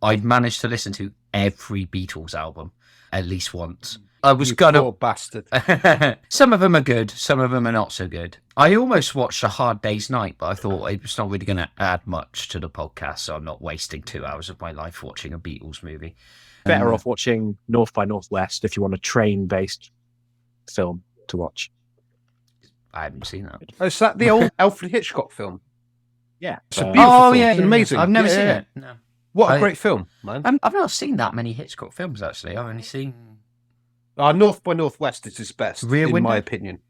I'd managed to listen to every Beatles album at least once. I was gonna. Poor bastard. Some of them are good, some of them are not so good. I almost watched A Hard Day's Night, but I thought it was not really going to add much to the podcast, so I'm not wasting 2 hours of my life watching a Beatles movie. Better off watching North by Northwest if you want a train-based film to watch. I haven't seen that. Oh, is that the old Alfred Hitchcock film? Yeah. It's a beautiful film. Yeah, It's amazing. I've never seen it. No. What a great film, man. I've not seen that many Hitchcock films, actually. I've only seen... North by Northwest is his best, Rear in Window? my opinion.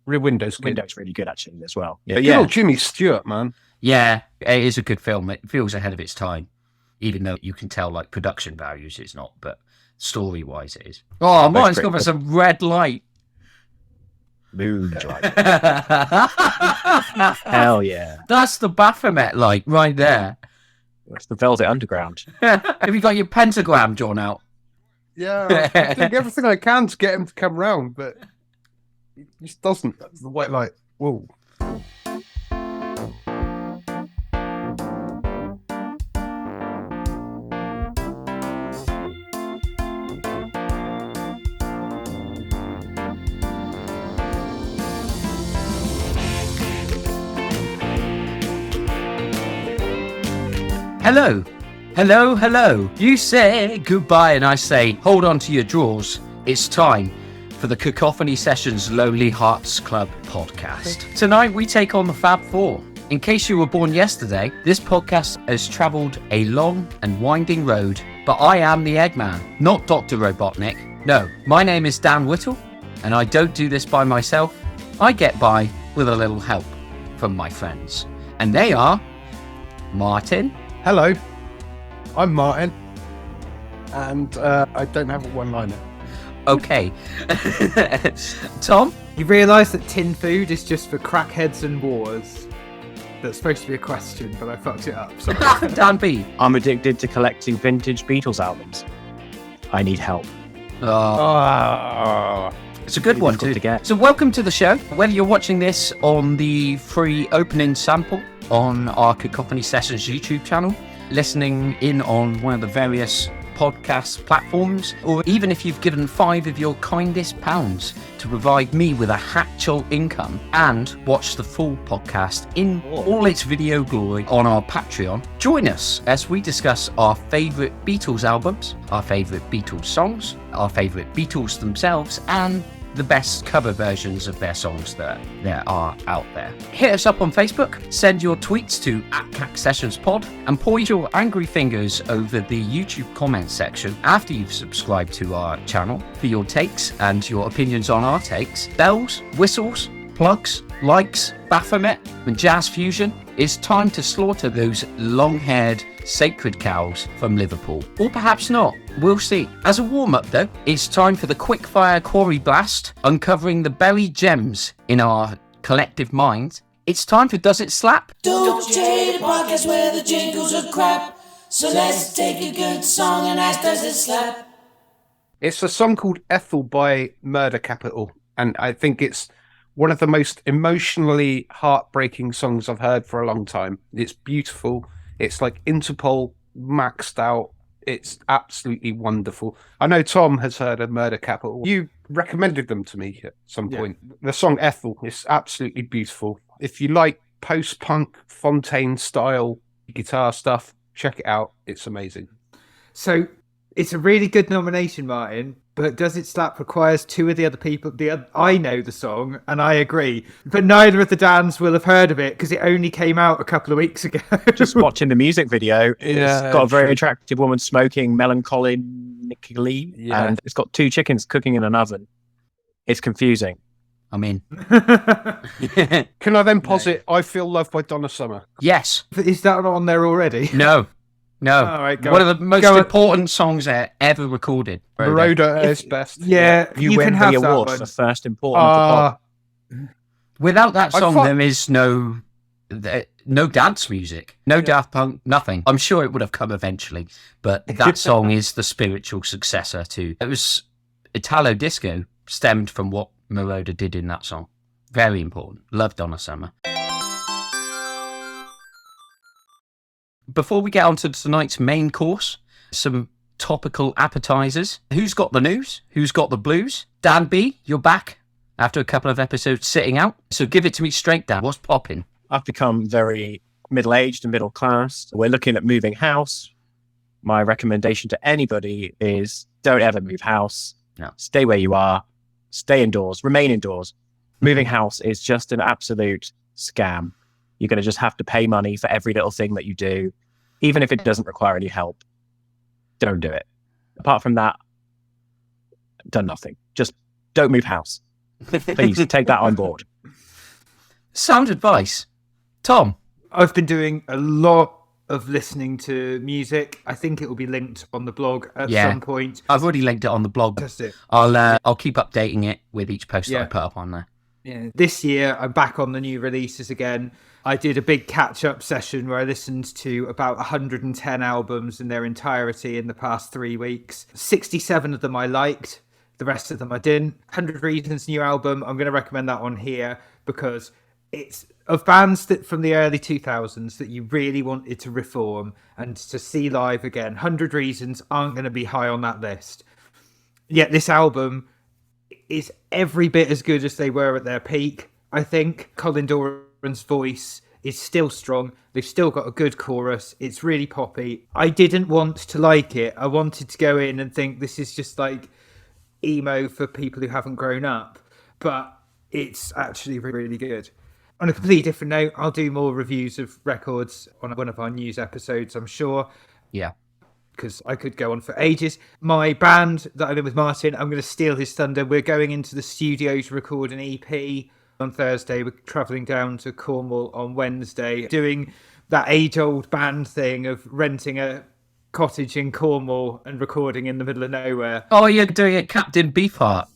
Rear Window's good. Window's really good, actually, as well. But good old Jimmy Stewart, man. Yeah, it is a good film. It feels ahead of its time, even though you can tell, like, production values it's not, but story-wise it is. Oh, Martin's gone for some red light. Moonlight. Hell yeah. That's the Baphomet light right there. That's the Velvet Underground. Have you got your pentagram drawn out? Yeah, I'm doing everything I can to get him to come round, but he just doesn't. That's the white light. Whoa. Hello. Hello, hello. You say goodbye and I say, hold on to your drawers. It's time for the Cacophony Sessions Lonely Hearts Club podcast. Tonight we take on the Fab Four. In case you were born yesterday, this podcast has travelled a long and winding road, but I am the Eggman, not Dr. Robotnik. No, my name is Dan Whitell, and I don't do this by myself. I get by with a little help from my friends. And they are Martyn. Hello. I'm Martyn, and I don't have a one-liner. Okay. Tom? You realise that tin food is just for crackheads and wars? That's supposed to be a question, but I fucked it up. Sorry. Dan B. I'm addicted to collecting vintage Beatles albums. I need help. It's a good one, difficult too. to get. So welcome to the show. Whether you're watching this on the free opening sample on our Cacophony Sessions YouTube channel, listening in on one of the various podcast platforms, or even if you've given 5 of your kindest pounds to provide me with a hatchel income and watch the full podcast in all its video glory on our Patreon, join us as we discuss our favourite Beatles albums, our favourite Beatles songs, our favourite Beatles themselves, and the best cover versions of their songs that there are out there. Hit us up on Facebook, send your tweets to @CacSessionsPod, and point your angry fingers over the YouTube comments section after you've subscribed to our channel for your takes and your opinions on our takes. Bells, whistles, plugs, likes, Baphomet, and jazz fusion. It's time to slaughter those long-haired sacred cows from Liverpool. Or perhaps not. We'll see. As a warm-up, though, it's time for the quickfire quarry blast, uncovering the buried gems in our collective minds. It's time for Does It Slap? Don't trade a podcast where the jingles are crap. So let's take a good song and ask, does it slap? It's a song called Ethel by Murder Capital, and I think it's one of the most emotionally heartbreaking songs I've heard for a long time. It's beautiful. It's like Interpol maxed out. It's absolutely wonderful. I know Tom has heard of Murder Capital. You recommended them to me at some point. The song Ethel is absolutely beautiful. If you like post-punk, Fontaine-style guitar stuff, check it out. It's amazing. So it's a really good nomination, Martyn, but Does It Slap requires 2 of the other people. I know the song, and I agree, but neither of the Dans will have heard of it because it only came out a couple of weeks ago. Just watching the music video, it's got a very attractive woman smoking melancholy, and it's got 2 chickens cooking in an oven. It's confusing. I'm in. Can I then posit I Feel Loved by Donna Summer? Yes. Is that not on there already? No. No. All right, one of the most important songs ever recorded. Rhoda at its best. Yeah, you win can have the that award one. for first important of the pod. Without that song, there is no dance music, no Daft Punk, nothing. I'm sure it would have come eventually, but that song is the spiritual successor to... It was Italo disco, stemmed from what Moroder did in that song. Very important. Love Donna Summer. before we get on to tonight's main course, some topical appetizers. Who's got the news? Who's got the blues? Dan B, you're back after a couple of episodes sitting out. So give it to me straight, Dan. What's popping? I've become very middle-aged and middle class. We're looking at moving house. My recommendation to anybody is don't ever move house. No. Stay where you are. Stay indoors. Remain indoors. Moving house is just an absolute scam. You're going to just have to pay money for every little thing that you do, even if it doesn't require any help. Don't do it. Apart from that, done nothing. Just don't move house. Please take that on board. Sound advice. Tom? I've been doing a lot of listening to music. I think it will be linked on the blog at some point. I've already linked it on the blog. That's it. I'll keep updating it with each post that I put up on there. Yeah. This year, I'm back on the new releases again. I did a big catch-up session where I listened to about 110 albums in their entirety in the past 3 weeks. 67 of them I liked. The rest of them I didn't. 100 Reasons new album. I'm going to recommend that one here because it's of bands that from the early 2000s that you really wanted to reform and to see live again. 100 Reasons aren't going to be high on that list. Yet this album is every bit as good as they were at their peak, I think. Colin Doran's voice is still strong. They've still got a good chorus. It's really poppy. I didn't want to like it. I wanted to go in and think this is just like emo for people who haven't grown up. But it's actually really good. On a completely different note, I'll do more reviews of records on one of our news episodes, I'm sure. Yeah. Because I could go on for ages. My band that I'm in with Martyn, I'm going to steal his thunder. We're going into the studio to record an EP on Thursday. We're travelling down to Cornwall on Wednesday, doing that age-old band thing of renting a cottage in Cornwall and recording in the middle of nowhere. Oh, you're doing it Captain Beefheart.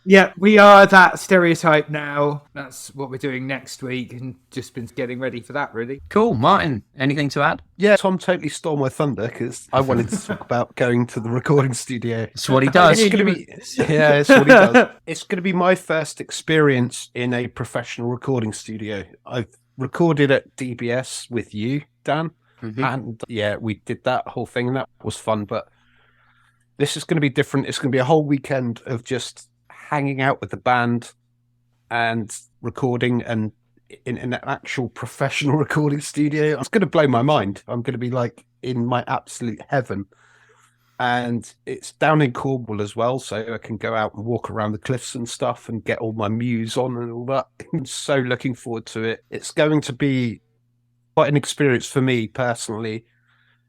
Yeah, we are that stereotype now. That's what we're doing next week and just been getting ready for that, really. Cool. Martyn, anything to add? Yeah, Tom totally stole my thunder because I wanted to talk about going to the recording studio. That's what he does. It's what he does. It's going to be my first experience in a professional recording studio. I've recorded at DBS with you, Dan, and we did that whole thing and that was fun, but this is going to be different. It's going to be a whole weekend of just hanging out with the band and recording and in an actual professional recording studio. It's going to blow my mind. I'm going to be like in my absolute heaven. And it's down in Cornwall as well, so I can go out and walk around the cliffs and stuff and get all my muse on and all that. I'm so looking forward to it. It's going to be quite an experience for me personally,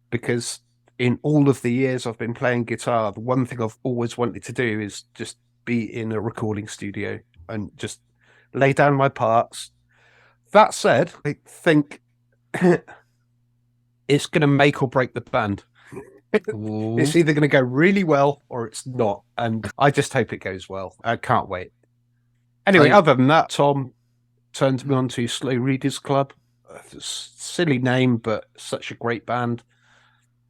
because in all of the years I've been playing guitar, the one thing I've always wanted to do is just be in a recording studio and just lay down my parts. That said, I think it's going to make or break the band. It's either going to go really well or it's not, and I just hope it goes well. I can't wait. Anyway, other than that, Tom turned me on to Slow Readers Club. Silly name, but such a great band.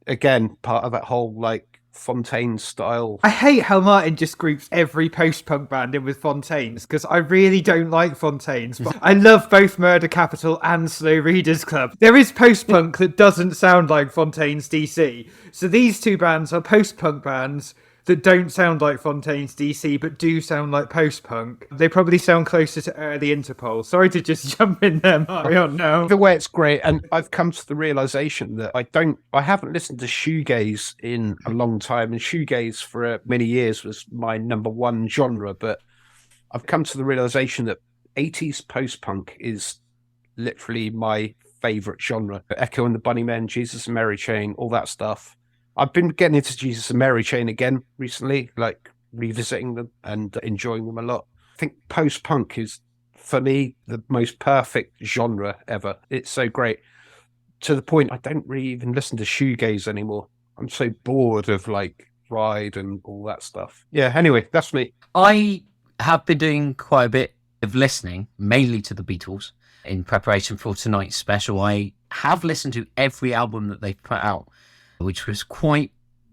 Again, part of that whole like Fontaine style. I hate how Martyn just groups every post-punk band in with Fontaines, because I really don't like Fontaines, but I love both Murder Capital and Slow Readers Club. There is post-punk that doesn't sound like Fontaines DC, so these two bands are post-punk bands that don't sound like Fontaines DC but do sound like post-punk. They probably sound closer to early Interpol. Sorry to just jump in there, Marion. No. The way it's great, and I've come to the realization that I haven't listened to shoegaze in a long time, and shoegaze for many years was my number one genre, but I've come to the realization that 80s post-punk is literally my favorite genre. Echo and the Bunnymen, Jesus and Mary Chain, all that stuff. I've been getting into Jesus and Mary Chain again recently, like revisiting them and enjoying them a lot. I think post-punk is, for me, the most perfect genre ever. It's so great. To the point I don't really even listen to shoegaze anymore. I'm so bored of like Ride and all that stuff. Yeah, anyway, that's me. I have been doing quite a bit of listening, mainly to the Beatles, in preparation for tonight's special. I have listened to every album that they've put out, which was quite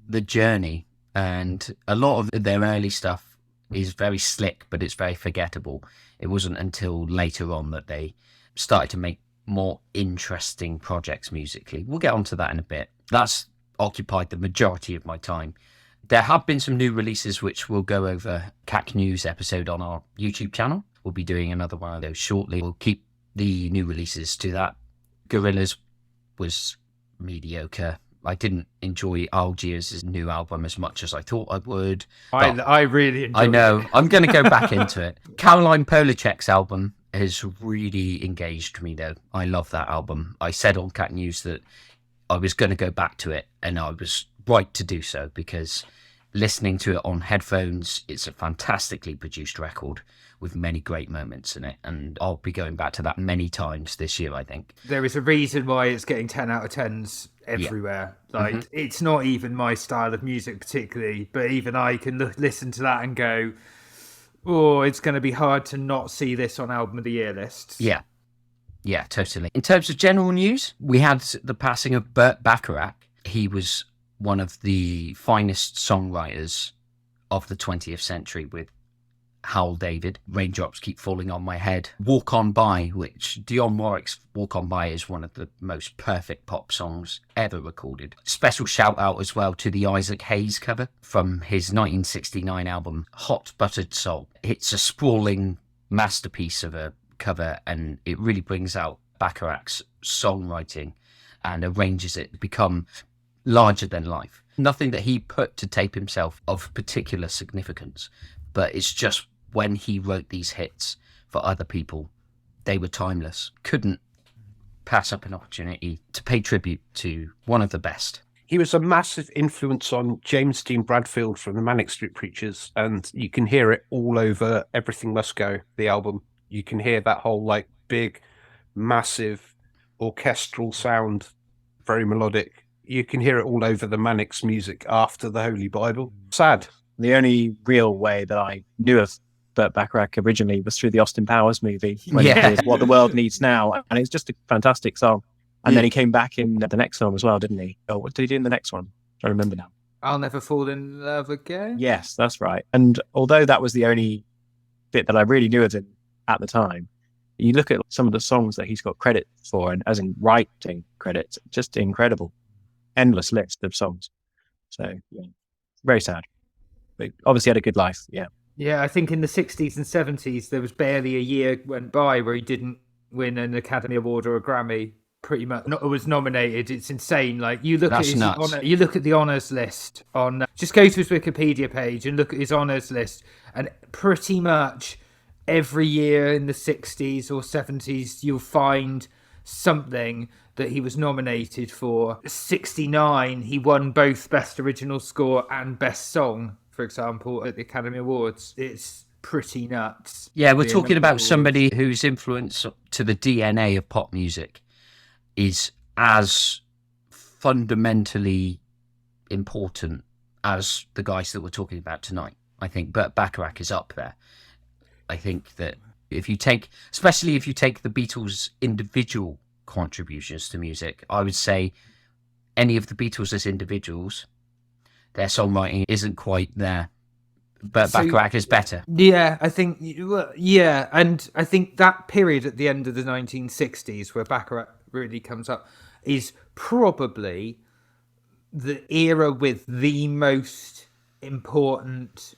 the journey, and a lot of their early stuff is very slick, but it's very forgettable. It wasn't until later on that they started to make more interesting projects musically. We'll get onto that in a bit. That's occupied the majority of my time. There have been some new releases which we'll go over CAC News episode on our YouTube channel. We'll be doing another one of those shortly. We'll keep the new releases to that. Gorillaz was mediocre. I didn't enjoy Algiers' new album as much as I thought I would. I really enjoyed I know. it. I'm going to go back into it. Caroline Polachek's album has really engaged me, though. I love that album. I said on Cat News that I was going to go back to it, and I was right to do so, because listening to it on headphones, it's a fantastically produced record with many great moments in it, and I'll be going back to that many times this year, I think. There is a reason why it's getting 10 out of 10s everywhere. Like, it's not even my style of music particularly, but even I can listen to that and go, oh, it's going to be hard to not see this on Album of the Year lists. Yeah, totally. In terms of general news, we had the passing of Burt Bacharach. He was one of the finest songwriters of the 20th century, with Howl David, Raindrops Keep Falling on My Head, Walk On By, which Dionne Warwick's Walk On By is one of the most perfect pop songs ever recorded. Special shout out as well to the Isaac Hayes cover from his 1969 album Hot Buttered Soul. It's a sprawling masterpiece of a cover, and it really brings out Bacharach's songwriting and arranges it to become larger than life. Nothing that he put to tape himself of particular significance, but it's just when he wrote these hits for other people, they were timeless. Couldn't pass up an opportunity to pay tribute to one of the best. He was a massive influence on James Dean Bradfield from the Manic Street Preachers, and you can hear it all over Everything Must Go, the album. You can hear that whole like big, massive orchestral sound, very melodic. You can hear it all over the Manic's music after the Holy Bible. Sad. The only real way that I knew of Burt Bacharach originally was through the Austin Powers movie, when he did What the World Needs Now, and it's just a fantastic song. And then he came back in the next song as well, didn't he? Oh, what did he do in the next one? I remember now. I'll Never Fall in Love Again? Yes, that's right. And although that was the only bit that I really knew of him at the time, you look at some of the songs that he's got credit for, and as in writing credits, just incredible. Endless list of songs. So, yeah, very sad. But obviously had a good life, yeah. Yeah, I think in the 60s and 70s, there was barely a year went by where he didn't win an Academy Award or a Grammy. Pretty much was nominated. It's insane. Like, you look That's at his nuts. you look at the honours list on just go to his Wikipedia page and look at his honours list, and pretty much every year in the 60s or 70s you'll find something that he was nominated for. 69 he won both Best Original Score and Best Song, for example, at the Academy Awards. It's pretty nuts. Yeah, we're The talking about awards. somebody whose influence to the DNA of pop music is as fundamentally important as the guys that we're talking about tonight. I think Burt Bacharach is up there. I think that especially if you take the Beatles' individual contributions to music, I would say any of the Beatles as individuals, their songwriting isn't quite there. Burt Bacharach is better. Yeah, I think, yeah, and I think that period at the end of the 1960s where Bacharach really comes up is probably the era with the most important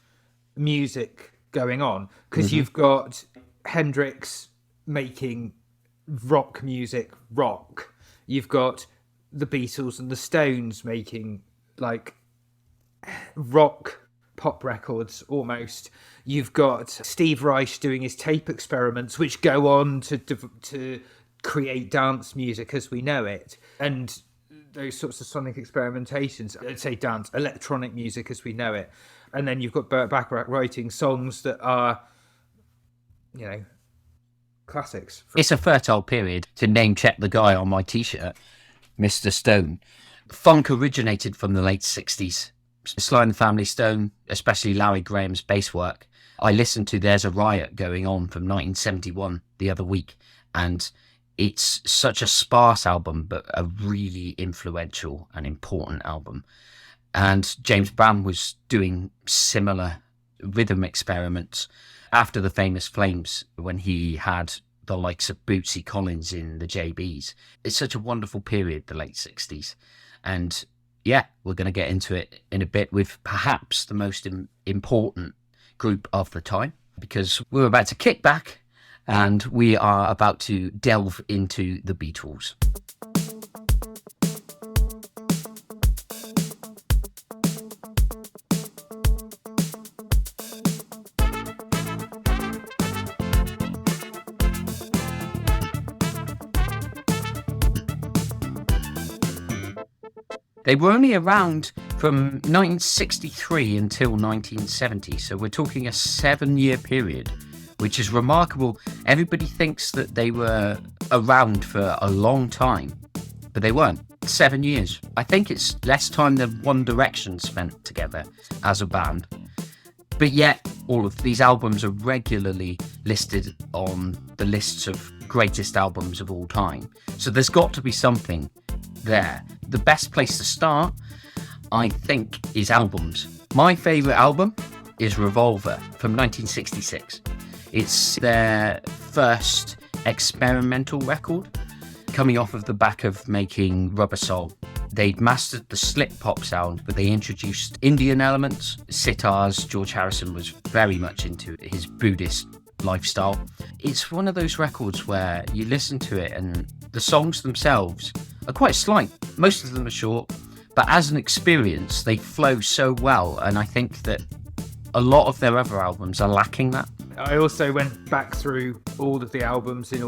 music going on, because you've got Hendrix making rock music rock. You've got the Beatles and the Stones making like rock pop records almost. You've got Steve Reich doing his tape experiments, which go on to create dance music as we know it, and those sorts of sonic experimentations. I'd say dance, electronic music as we know it. And then you've got Burt Bacharach writing songs that are, classics. It's a fertile period to name check the guy on my t-shirt, Mr. Stone. Funk originated from the late 60s. Sly and the Family Stone, especially Larry Graham's bass work. I listened to There's a Riot Going On from 1971 the other week, and it's such a sparse album, but a really influential and important album. And James Brown was doing similar rhythm experiments after the Famous Flames, when he had the likes of Bootsy Collins in the JBs. It's such a wonderful period, the late 60s. And yeah, we're going to get into it in a bit with perhaps the most important group of the time, because we're about to kick back and we are about to delve into the Beatles. They were only around from 1963 until 1970, so we're talking a 7-year period, which is remarkable. Everybody thinks that they were around for a long time, but they weren't. 7 years. I think it's less time than One Direction spent together as a band. But yet, all of these albums are regularly listed on the lists of greatest albums of all time. So there's got to be something there. The best place to start, I think, is albums. My favourite album is Revolver from 1966. It's their first experimental record, coming off of the back of making Rubber Soul. They'd mastered the slip pop sound, but they introduced Indian elements, sitars. George Harrison was very much into his Buddhist lifestyle. It's one of those records where you listen to it and the songs themselves are quite slight. Most of them are short, but as an experience, they flow so well. And I think that a lot of their other albums are lacking that. I also went back through all of the albums in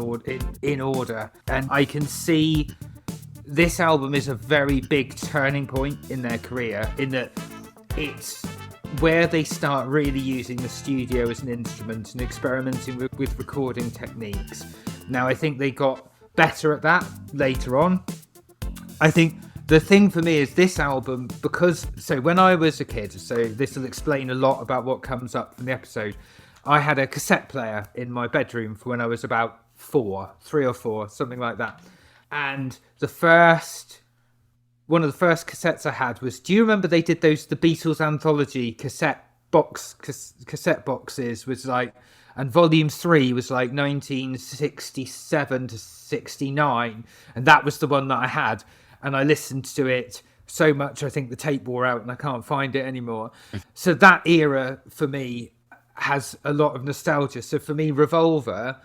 order, and I can see this album is a very big turning point in their career, in that it's where they start really using the studio as an instrument and experimenting with recording techniques. Now, I think they got better at that later on. I think the thing for me is this album, because, so when I was a kid, so this will explain a lot about what comes up from the episode, I had a cassette player in my bedroom for when I was about 3 or 4, something like that. And one of the first cassettes I had was, do you remember they did the Beatles anthology cassette boxes, was like, and volume 3 was like 1967 to 69, and that was the one that I had, and I listened to it so much I think the tape wore out and I can't find it anymore. So that era for me has a lot of nostalgia. So for me, Revolver,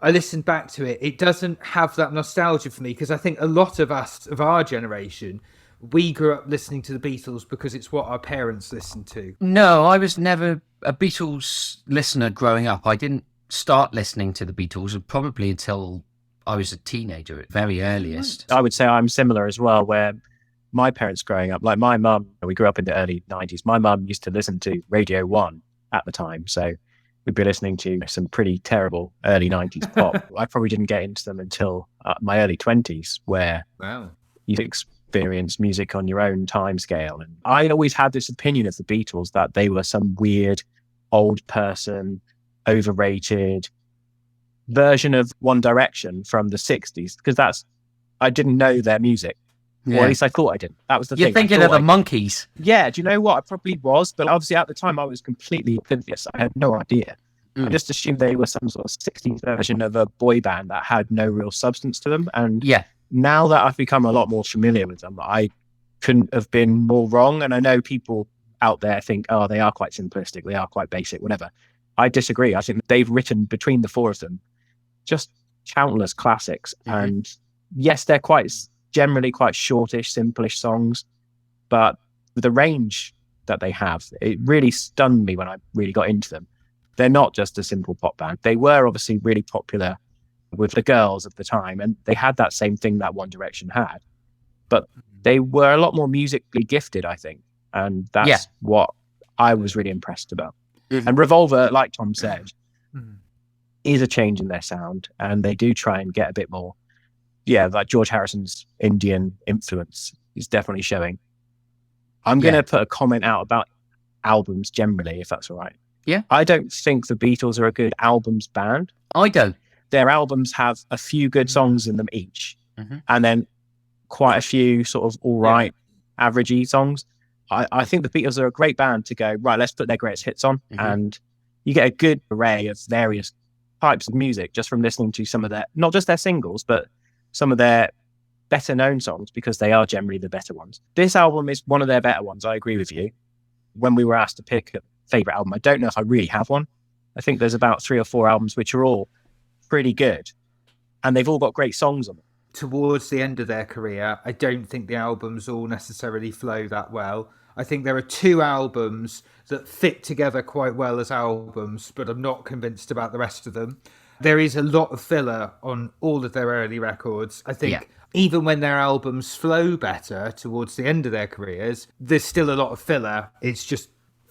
I listened back to it, it doesn't have that nostalgia for me, because I think a lot of us of our generation, we grew up listening to the Beatles because it's what our parents listened to. No, I was never a Beatles listener growing up. I didn't start listening to the Beatles probably until I was a teenager at very earliest. I would say I'm similar as well, where my parents growing up, like my mum, we grew up in the early 90s. My mum used to listen to Radio 1 at the time. So we'd be listening to some pretty terrible early 90s pop. I probably didn't get into them until my early 20s, where you experience music on your own time scale. And I always had this opinion of the Beatles that they were some weird old person, overrated version of One Direction from the 60s, because I didn't know their music. Yeah. Or at least I thought I didn't. That was the thing. You're thinking of the Monkees. Yeah, do you know what? I probably was, but obviously at the time I was completely oblivious. I had no idea. I just assumed they were some sort of 60s version of a boy band that had no real substance to them. And now that I've become a lot more familiar with them, I couldn't have been more wrong. And I know people out there think, oh, they are quite simplistic, they are quite basic, whatever. I disagree. I think they've written, between the 4 of them, just countless classics. And yes, they're generally quite shortish, simplish songs, but the range that they have, it really stunned me when I really got into them. They're not just a simple pop band. They were obviously really popular with the girls of the time, and they had that same thing that One Direction had, but they were a lot more musically gifted, I think, and that's what I was really impressed about. And Revolver, like Tom said, is a change in their sound, and they do try and get a bit more, like George Harrison's Indian influence is definitely showing. I'm going to put a comment out about albums generally, if that's all right. Yeah. I don't think the Beatles are a good albums band. I don't. Their albums have a few good songs in them each, and then quite a few sort of all right, averagey songs. I think the Beatles are a great band to go, right, let's put their greatest hits on, and you get a good array of various types of music just from listening to some of their, not just their singles, but some of their better known songs, because they are generally the better ones. This album is one of their better ones. I agree with you. When we were asked to pick a favorite album, I don't know if I really have one. I think there's about 3 or 4 albums which are all pretty good, and they've all got great songs on them. Towards the end of their career, I don't think the albums all necessarily flow that well. I think there are 2 albums that fit together quite well as albums, but I'm not convinced about the rest of them. There is a lot of filler on all of their early records. I think even when their albums flow better towards the end of their careers, there's still a lot of filler. It's just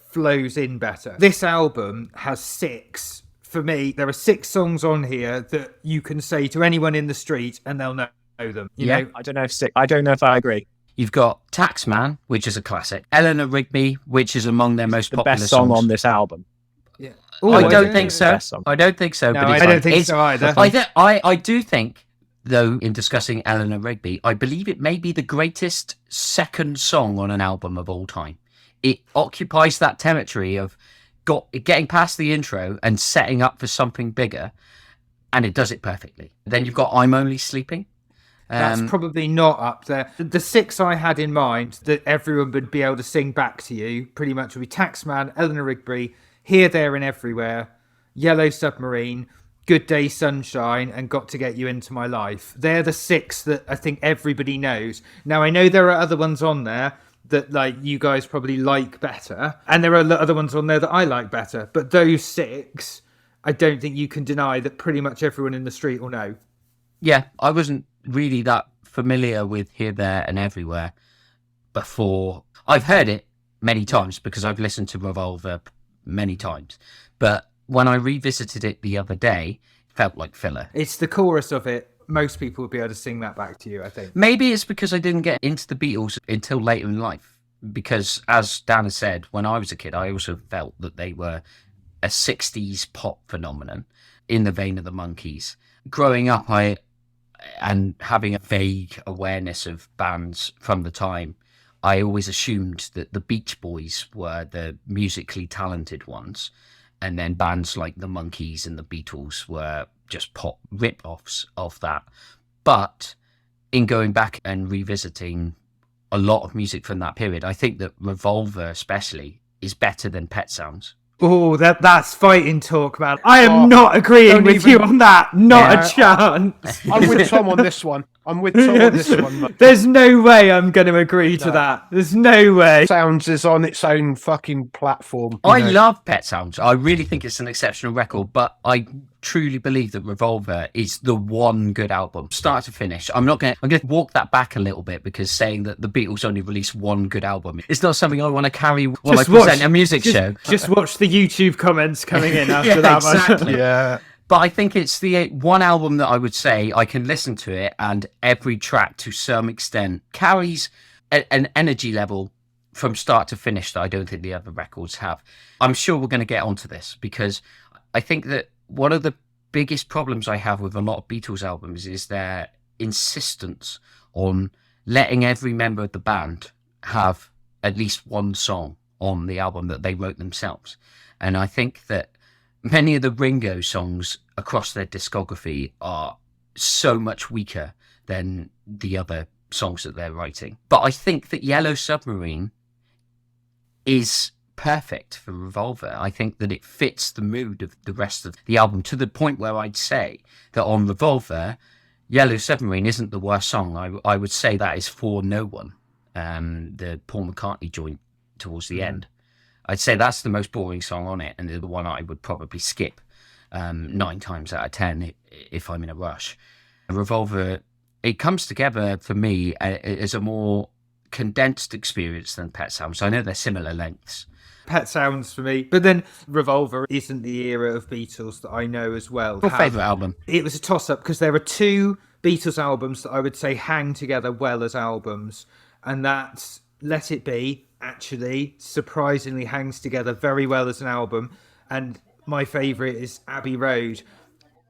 flows in better. This album has 6. For me, there are 6 songs on here that you can say to anyone in the street and they'll know them. You know? I don't know if I agree. You've got Taxman, which is a classic. Eleanor Rigby, which is among their most popular best song songs. on this album. Yeah. I don't think so. I don't think so. No, but I don't think so either. I do think, though, in discussing Eleanor Rigby, I believe it may be the greatest second song on an album of all time. It occupies that territory of getting past the intro and setting up for something bigger, and it does it perfectly. Then you've got I'm Only Sleeping. That's probably not up there. The 6 I had in mind that everyone would be able to sing back to you pretty much would be Taxman, Eleanor Rigby, Here, There and Everywhere, Yellow Submarine, Good Day Sunshine, and Got to Get You Into My Life. They're the 6 that I think everybody knows. Now, I know there are other ones on there that like you guys probably like better, and there are other ones on there that I like better, but those 6, I don't think you can deny that pretty much everyone in the street will know. Yeah, I wasn't really that familiar with Here, There and Everywhere before. I've heard it many times because I've listened to Revolver many times, but when I revisited it the other day, it felt like filler. It's the chorus of it. Most people would be able to sing that back to you, I think. Maybe it's because I didn't get into the Beatles until later in life, because as Dan has said, when I was a kid, I also felt that they were a 60s pop phenomenon in the vein of the Monkees. Growing up, and having a vague awareness of bands from the time, I always assumed that the Beach Boys were the musically talented ones, and then bands like the Monkees and the Beatles were just pop rip-offs of that. But in going back and revisiting a lot of music from that period, I think that Revolver especially is better than Pet Sounds. Oh, that's fighting talk, man. I am not agreeing with you on that. Not a chance. I'm with Tom on this one. Man. There's no way I'm going to agree to that. There's no way. Sounds is on its own fucking platform. I love Pet Sounds. I really think it's an exceptional record, but I truly believe that Revolver is the one good album, start to finish. I'm going to walk that back a little bit, because saying that the Beatles only released one good album, it's not something I want to carry when I present a music show. Just watch the YouTube comments coming in after that. Exactly. Yeah. But I think it's the one album that I would say I can listen to it, and every track to some extent carries an energy level from start to finish that I don't think the other records have. I'm sure we're going to get onto this, because I think that one of the biggest problems I have with a lot of Beatles albums is their insistence on letting every member of the band have at least one song on the album that they wrote themselves. And I think that many of the Ringo songs across their discography are so much weaker than the other songs that they're writing. But I think that Yellow Submarine is perfect for Revolver. I think that it fits the mood of the rest of the album, to the point where I'd say that on Revolver, Yellow Submarine isn't the worst song. I would say that is For No One, the Paul McCartney joint towards the end. I'd say that's the most boring song on it, and the one I would probably skip 9 times out of 10 if I'm in a rush. Revolver, it comes together for me as a more condensed experience than Pet Sounds. I know they're similar lengths. Pet Sounds for me, but then Revolver isn't the era of Beatles that I know as well. Your favourite album? It was a toss-up, because there are 2 Beatles albums that I would say hang together well as albums, and that's Let It Be, actually surprisingly hangs together very well as an album, and my favourite is Abbey Road.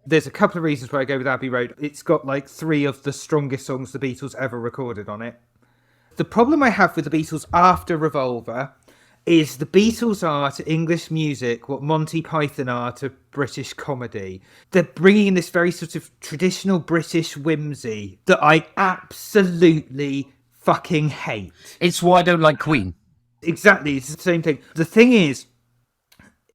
There's a couple of reasons why I go with Abbey Road. It's got like 3 of the strongest songs the Beatles ever recorded on it. The problem I have with the Beatles after Revolver is the Beatles are to English music what Monty Python are to British comedy. They're bringing in this very sort of traditional British whimsy that I absolutely fucking hate. It's why I don't like Queen. Exactly, it's the same thing. The thing is,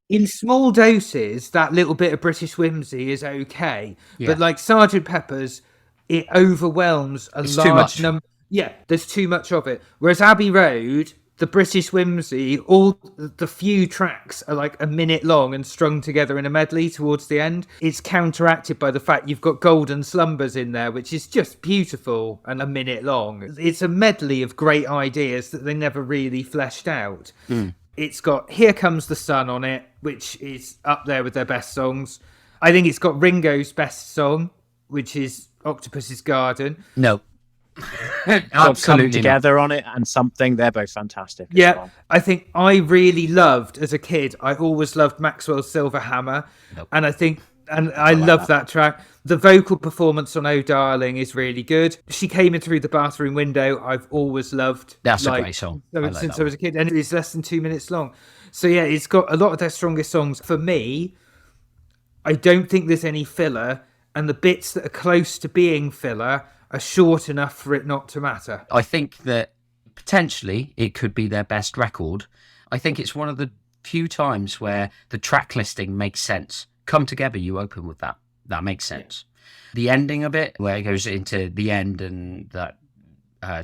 in small doses, that little bit of British whimsy is okay. Yeah. But like Sgt. Pepper's, it overwhelms a It's too large much. number. Yeah, there's too much of it. Whereas Abbey Road, the British whimsy, all the few tracks are like a minute long and strung together in a medley towards the end. It's counteracted by the fact you've got Golden Slumbers in there, which is just beautiful and a minute long. It's a medley of great ideas that they never really fleshed out. It's got Here Comes the Sun on it, which is up there with their best songs. I think it's got Ringo's best song, which is Octopus's Garden. No. Come Absolutely not. Together on it and Something. They're both fantastic. as Yeah, well. I think I really loved, as a kid, I always loved Maxwell's Silver Hammer. Nope. And I love that track. The vocal performance on Oh Darling is really good. She Came In Through the Bathroom Window, I've always loved. That's a great song. I like Since that I was a kid, and it's less than 2 minutes long. So yeah, it's got a lot of their strongest songs. For me, I don't think there's any filler, and the bits that are close to being filler are short enough for it not to matter. I think that potentially it could be their best record. I think it's one of the few times where the track listing makes sense. Come Together, you open with that. That makes sense. The ending of it, where it goes into the end and that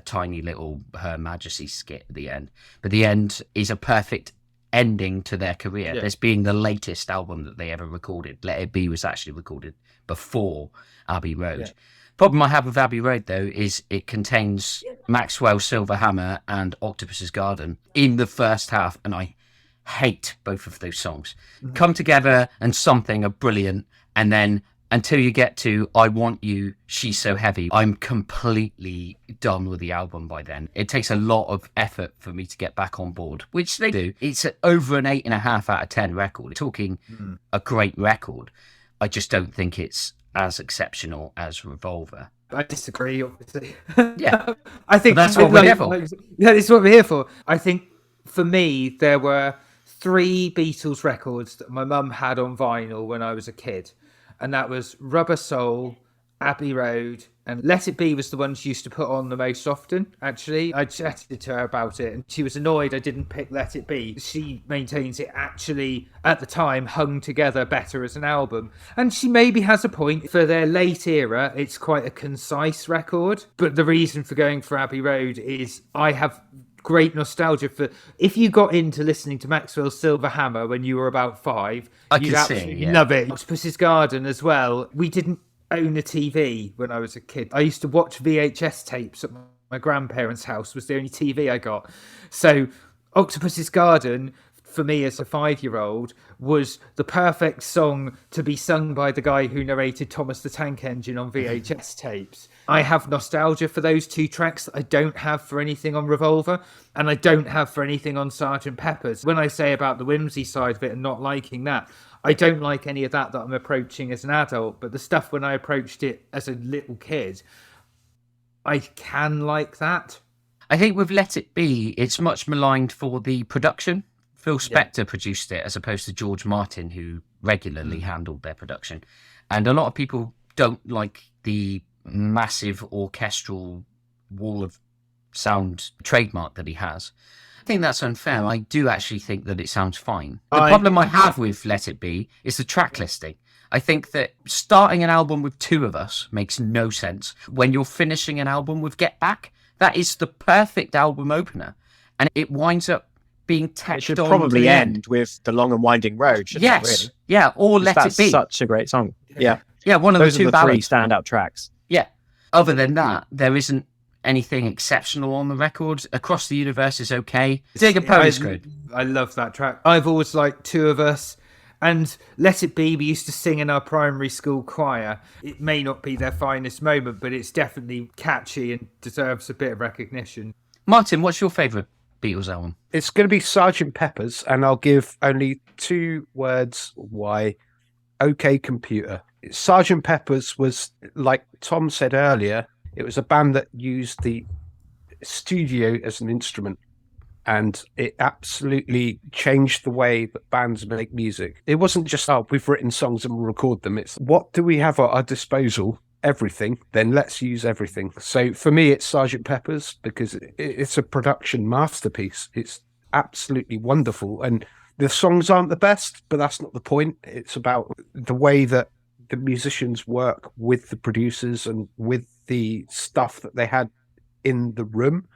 tiny little Her Majesty skit at the end. But the end is a perfect ending to their career. Yeah. This being the latest album that they ever recorded. Let It Be was actually recorded before Abbey Road. Yeah. Problem I have with Abbey Road, though, is it contains Maxwell's Silver Hammer and Octopus's Garden in the first half, and I hate both of those songs. Come Together and Something are brilliant, and then until you get to I Want You, She's So Heavy, I'm completely done with the album by then. It takes a lot of effort for me to get back on board, which they do. It's over an 8.5 out of 10 record. Talking a great record. I just don't think it's as exceptional as Revolver. I disagree, obviously. Yeah. I think But that's what we're here for. Yeah, that's what we're here for. I think for me, there were 3 Beatles records that my mum had on vinyl when I was a kid. And that was Rubber Soul, Abbey Road, and Let It Be was the one she used to put on the most often, actually. I chatted to her about it, and she was annoyed I didn't pick Let It Be. She maintains it actually, at the time, hung together better as an album. And she maybe has a point. For their late era, it's quite a concise record. But the reason for going for Abbey Road is I have great nostalgia for, if you got into listening to Maxwell's Silver Hammer when you were about 5, I you'd can see, absolutely yeah. love it. Octopus's Garden as well. We didn't own a TV when I was a kid. I used to watch VHS tapes at my grandparents' house. Was the only TV I got. So Octopus's Garden, for me as a 5-year-old, was the perfect song to be sung by the guy who narrated Thomas the Tank Engine on VHS tapes. I have nostalgia for those 2 tracks that I don't have for anything on Revolver, and I don't have for anything on Sgt. Pepper's. When I say about the whimsy side of it and not liking that, I don't like any of that I'm approaching as an adult, but the stuff when I approached it as a little kid, I can like that. I think with Let It Be, it's much maligned for the production. Phil Spector produced it as opposed to George Martin, who regularly handled their production. And a lot of people don't like the massive orchestral wall of sound trademark that he has. I think that's unfair. I do actually think that it sounds fine. The problem I have with Let It Be is the track listing. I think that starting an album with 2 of us makes no sense. When you're finishing an album with Get Back, that is the perfect album opener. And it winds up being It tacked should on to probably the end with The Long and Winding Road, shouldn't it, Yes. really? Yeah, or Let That's It Be. such a great song. Yeah. Yeah, one of Those the are 2 the 3 ballads. standout tracks. Yeah. Other than that, there isn't anything exceptional on the record. Across the Universe is okay. Dig a Postcode. I love that track. I've always liked 2 of Us. And Let It Be, we used to sing in our primary school choir. It may not be their finest moment, but it's definitely catchy and deserves a bit of recognition. Martyn, what's your favourite Beatles album? It's going to be Sgt. Pepper's, and I'll give only 2 words why. OK Computer. Sgt. Pepper's was, like Tom said earlier, it was a band that used the studio as an instrument. and it absolutely changed the way that bands make music. It wasn't just, oh, we've written songs and we'll record them. It's what do we have at our disposal? Everything, then let's use everything. So for me, it's Sgt. Pepper's because it's a production masterpiece. It's absolutely wonderful. And the songs aren't the best, but that's not the point. It's about the way that the musicians work with the producers and with the stuff that they had in the room.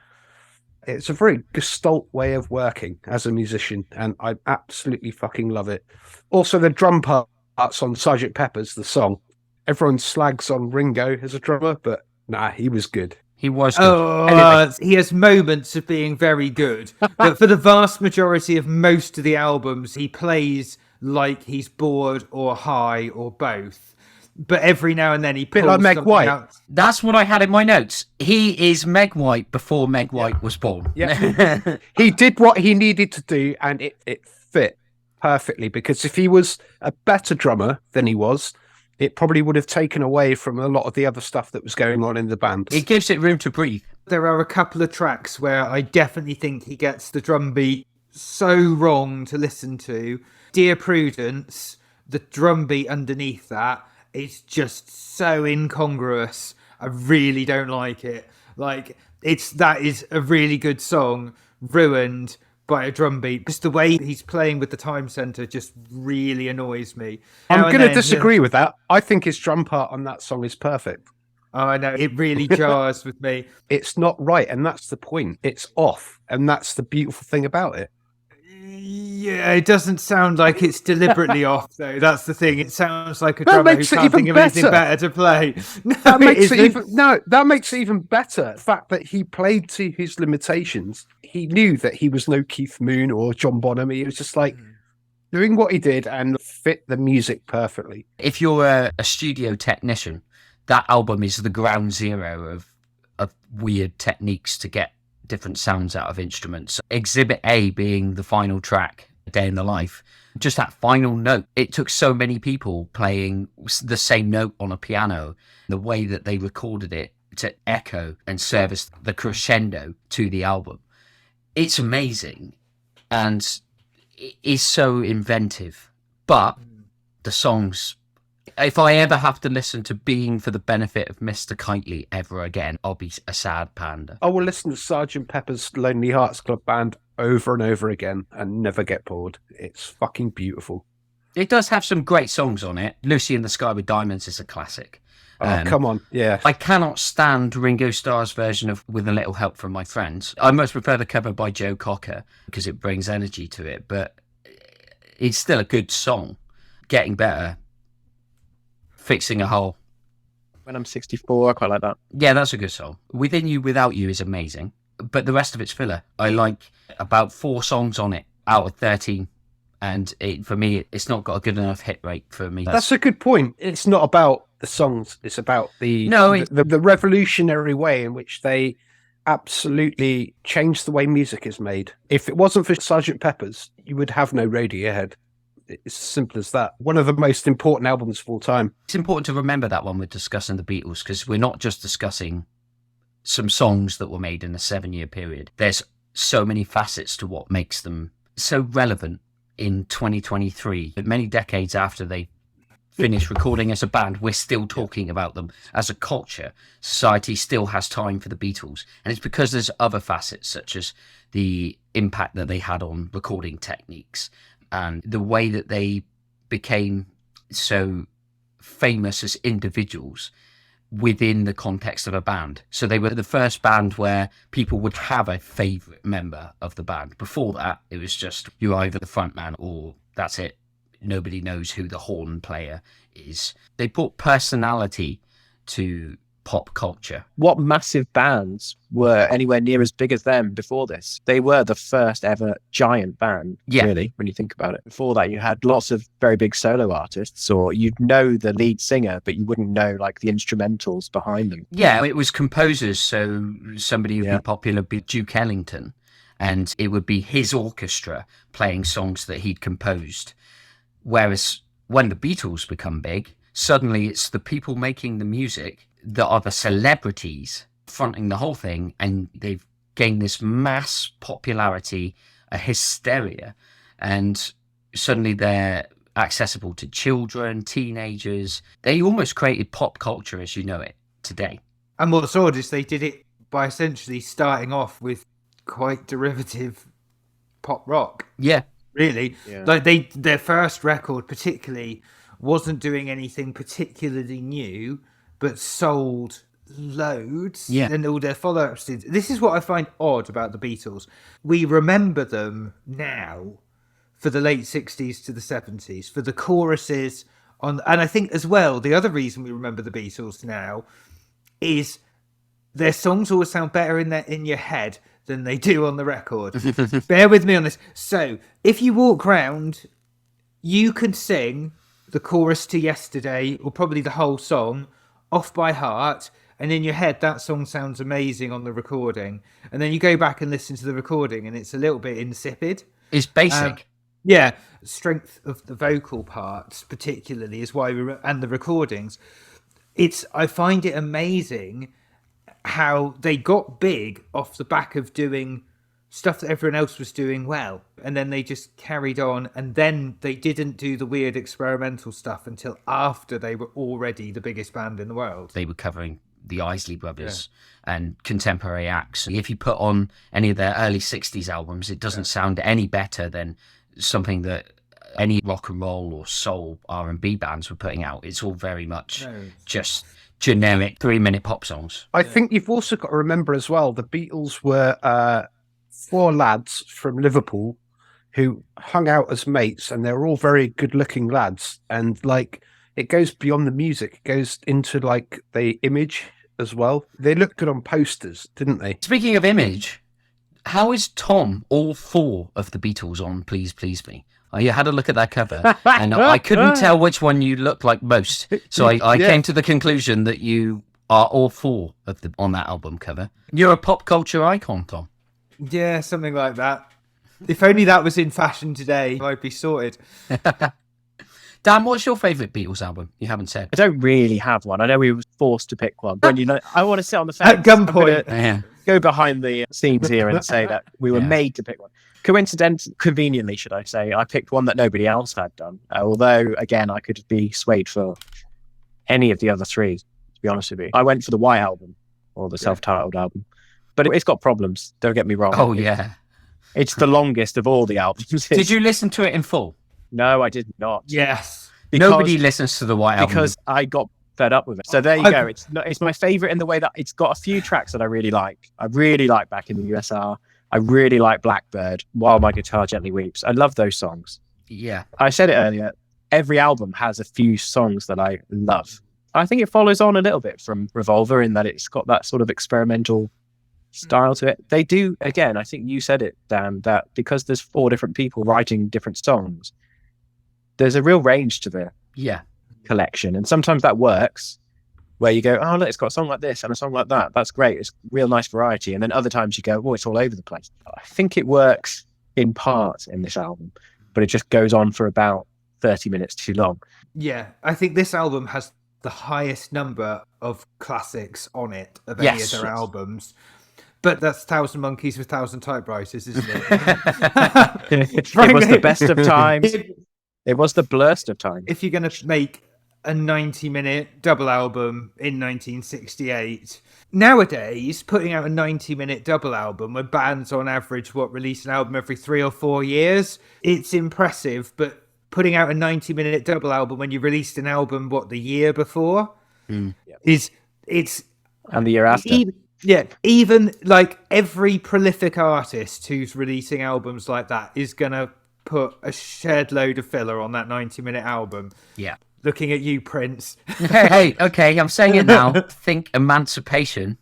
It's a very gestalt way of working as a musician, and I absolutely fucking love it. Also, the drum parts on Sgt. Pepper's, the song. Everyone slags on Ringo as a drummer, but nah, he was good. He was good. Anyway. He has moments of being very good, but for the vast majority of most of the albums, he plays like he's bored or high or both. But every now and then he pulls like Meg something White. out. That's what I had in my notes. He is Meg White before Meg White was born. Yeah, he did what he needed to do, and it fit perfectly. Because if he was a better drummer than he was, it probably would have taken away from a lot of the other stuff that was going on in the band. It gives it room to breathe. There are a couple of tracks where I definitely think he gets the drum beat so wrong to listen to. Dear Prudence, the drum beat underneath that is just so incongruous. I really don't like it. That is a really good song ruined by a drum beat. Just the way he's playing with the time center just really annoys me. I'm going to disagree with that. I think his drum part on that song is perfect. Oh, I know. It really jars with me. It's not right, and that's the point. It's off, and that's the beautiful thing about it. Yeah, it doesn't sound like it's deliberately off, though. That's the thing. It sounds like a drummer who can't think of anything better to play. That makes it even better. The fact that he played to his limitations. He knew that he was no Keith Moon or John Bonham. He was just like doing what he did and fit the music perfectly. If you're a studio technician, that album is the ground zero of weird techniques to get different sounds out of instruments. Exhibit A being the final track, Day in the Life. Just that final note. It took so many people playing the same note on a piano. The way that they recorded it to echo and service the crescendo to the album. It's amazing and it is so inventive. But the songs, if I ever have to listen to Being for the Benefit of Mr. Kitely ever again, I'll be a sad panda. I will listen to Sgt. Pepper's Lonely Hearts Club Band over and over again and never get bored. It's fucking beautiful. It does have some great songs on it. Lucy in the Sky with Diamonds is a classic. Come on, yeah. I cannot stand Ringo Starr's version of With a Little Help from My Friends. I much prefer the cover by Joe Cocker because it brings energy to it, but it's still a good song. Getting Better. Fixing a Hole. When I'm 64, I quite like that. Yeah, that's a good song. Within You, Without You is amazing, but the rest of it's filler. I like about 4 songs on it out of 13, and for me, it's not got a good enough hit rate for me. That's a good point. It's not about the songs, it's about the revolutionary way in which they absolutely changed the way music is made. If it wasn't for Sgt. Pepper's, you would have no Radiohead. It's as simple as that. One of the most important albums of all time. It's important to remember that when we're discussing the Beatles, because we're not just discussing some songs that were made in a 7-year period. There's so many facets to what makes them so relevant in 2023. Many decades after they finished recording as a band, we're still talking about them as a culture. Society still has time for the Beatles. And it's because there's other facets, such as the impact that they had on recording techniques and the way that they became so famous as individuals within the context of a band. So they were the first band where people would have a favourite member of the band. Before that, it was just you're either the front man or that's it. Nobody knows who the horn player is. They brought personality to pop culture. What massive bands were anywhere near as big as them before this? They were the first ever giant band, really, when you think about it. Before that, you had lots of very big solo artists, or you'd know the lead singer, but you wouldn't know like the instrumentals behind them. Yeah, it was composers. So somebody who'd be popular would be Duke Ellington, and it would be his orchestra playing songs that he'd composed. Whereas when the Beatles become big, suddenly it's the people making the music that are the celebrities fronting the whole thing, and they've gain this mass popularity, a hysteria, and suddenly they're accessible to children, teenagers. They almost created pop culture as you know it today. And what's odd is they did it by essentially starting off with quite derivative pop rock. Yeah. Really. Yeah. Like their first record particularly wasn't doing anything particularly new, but sold loads. Yeah. And all their follow-ups did. This is what I find odd about the Beatles. We remember them now for the late 60s to the 70s, for the choruses on, and I think as well, the other reason we remember the Beatles now is their songs always sound better in your head than they do on the record. Bear with me on this. So, if you walk round, you can sing the chorus to Yesterday, or probably the whole song, off by heart, and in your head, that song sounds amazing on the recording. And then you go back and listen to the recording, and it's a little bit insipid. It's basic. Yeah, strength of the vocal parts, particularly, is why and the recordings. I find it amazing how they got big off the back of doing stuff that everyone else was doing well, and then they just carried on, and then they didn't do the weird experimental stuff until after they were already the biggest band in the world. They were covering the Isley Brothers and contemporary acts. If you put on any of their early 60s albums, it doesn't sound any better than something that any rock and roll or soul R&B bands were putting out. It's all very much just generic 3-minute pop songs. I think you've also got to remember as well, the Beatles were 4 lads from Liverpool who hung out as mates, and they're all very good looking lads. And like, it goes beyond the music. It goes into like the image as well. They looked good on posters, didn't they? Speaking of image, how is Tom all 4 of the Beatles on Please Please Me? I had a look at that cover, and I couldn't tell which one you looked like most. So I came to the conclusion that you are all 4 of the on that album cover. You're a pop culture icon, Tom. Yeah, something like that. If only that was in fashion today, I'd be sorted. Dan, what's your favourite Beatles album? You haven't said. I don't really have one. I know we were forced to pick one. When I want to sit on the fence. At gunpoint. Yeah. Go behind the scenes here and say that we were made to pick one. Conveniently, should I say, I picked one that nobody else had done. Although, again, I could be swayed for any of the other 3, to be honest with you. I went for the White Album, or the self-titled album. But it's got problems, don't get me wrong. Oh, yeah. It's the longest of all the albums. Did you listen to it in full? No, I did not. Yes. Nobody listens to the White Album. Because I got fed up with it. So there you go. It's my favourite in the way that it's got a few tracks that I really like. I really like Back in the USR. I really like Blackbird, While My Guitar Gently Weeps. I love those songs. Yeah. I said it earlier. Every album has a few songs that I love. I think it follows on a little bit from Revolver in that it's got that sort of experimental style to it. They do, again, I think you said it, Dan, that because there's 4 different people writing different songs, there's a real range to the collection. And sometimes that works, where you go, oh, look, it's got a song like this and a song like that. That's great. It's real nice variety. And then other times you go, oh, it's all over the place. I think it works in part in this album, but it just goes on for about 30 minutes too long. Yeah, I think this album has the highest number of classics on it of any of their albums. But that's 1,000 Monkeys with 1,000 Typewriters, isn't it? It was the best of times. It was the blurst of times. If you're going to make a 90-minute double album in 1968, nowadays, putting out a 90-minute double album when bands on average, release an album every 3 or 4 years, it's impressive. But putting out a 90-minute double album when you released an album, the year before, it's... And the year after. Even like every prolific artist who's releasing albums like that is going to put a shed load of filler on that 90-minute album. Yeah. Looking at you, Prince. Hey, okay, I'm saying it now. Think Emancipation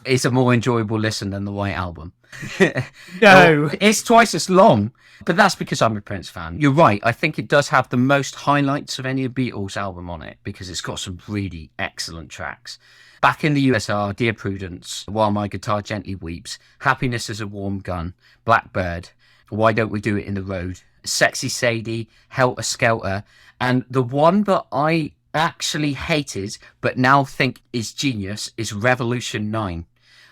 is a more enjoyable listen than the White Album. No. It's twice as long, but that's because I'm a Prince fan. You're right. I think it does have the most highlights of any Beatles album on it because it's got some really excellent tracks. Back in the USR, Dear Prudence, While My Guitar Gently Weeps, Happiness is a Warm Gun, Blackbird, Why Don't We Do It in the Road, Sexy Sadie, Helter Skelter, and the one that I actually hated but now think is genius is Revolution 9.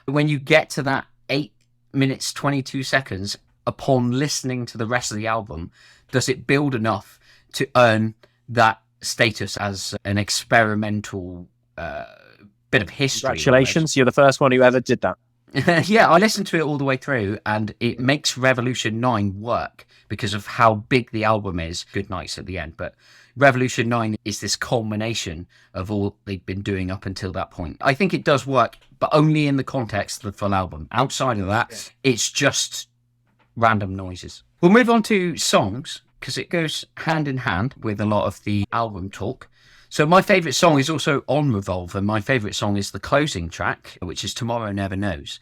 When you get to that 8 minutes 22 seconds, upon listening to the rest of the album, does it build enough to earn that status as an experimental bit of history. Congratulations, you're the first one who ever did that. Yeah, I listened to it all the way through, and it makes Revolution 9 work because of how big the album is. Good nights at the end, but Revolution 9 is this culmination of all they've been doing up until that point. I think it does work, but only in the context of the full album. Outside of that, it's just random noises. We'll move on to songs, because it goes hand in hand with a lot of the album talk. So my favourite song is also on Revolve, and my favourite song is the closing track, which is Tomorrow Never Knows.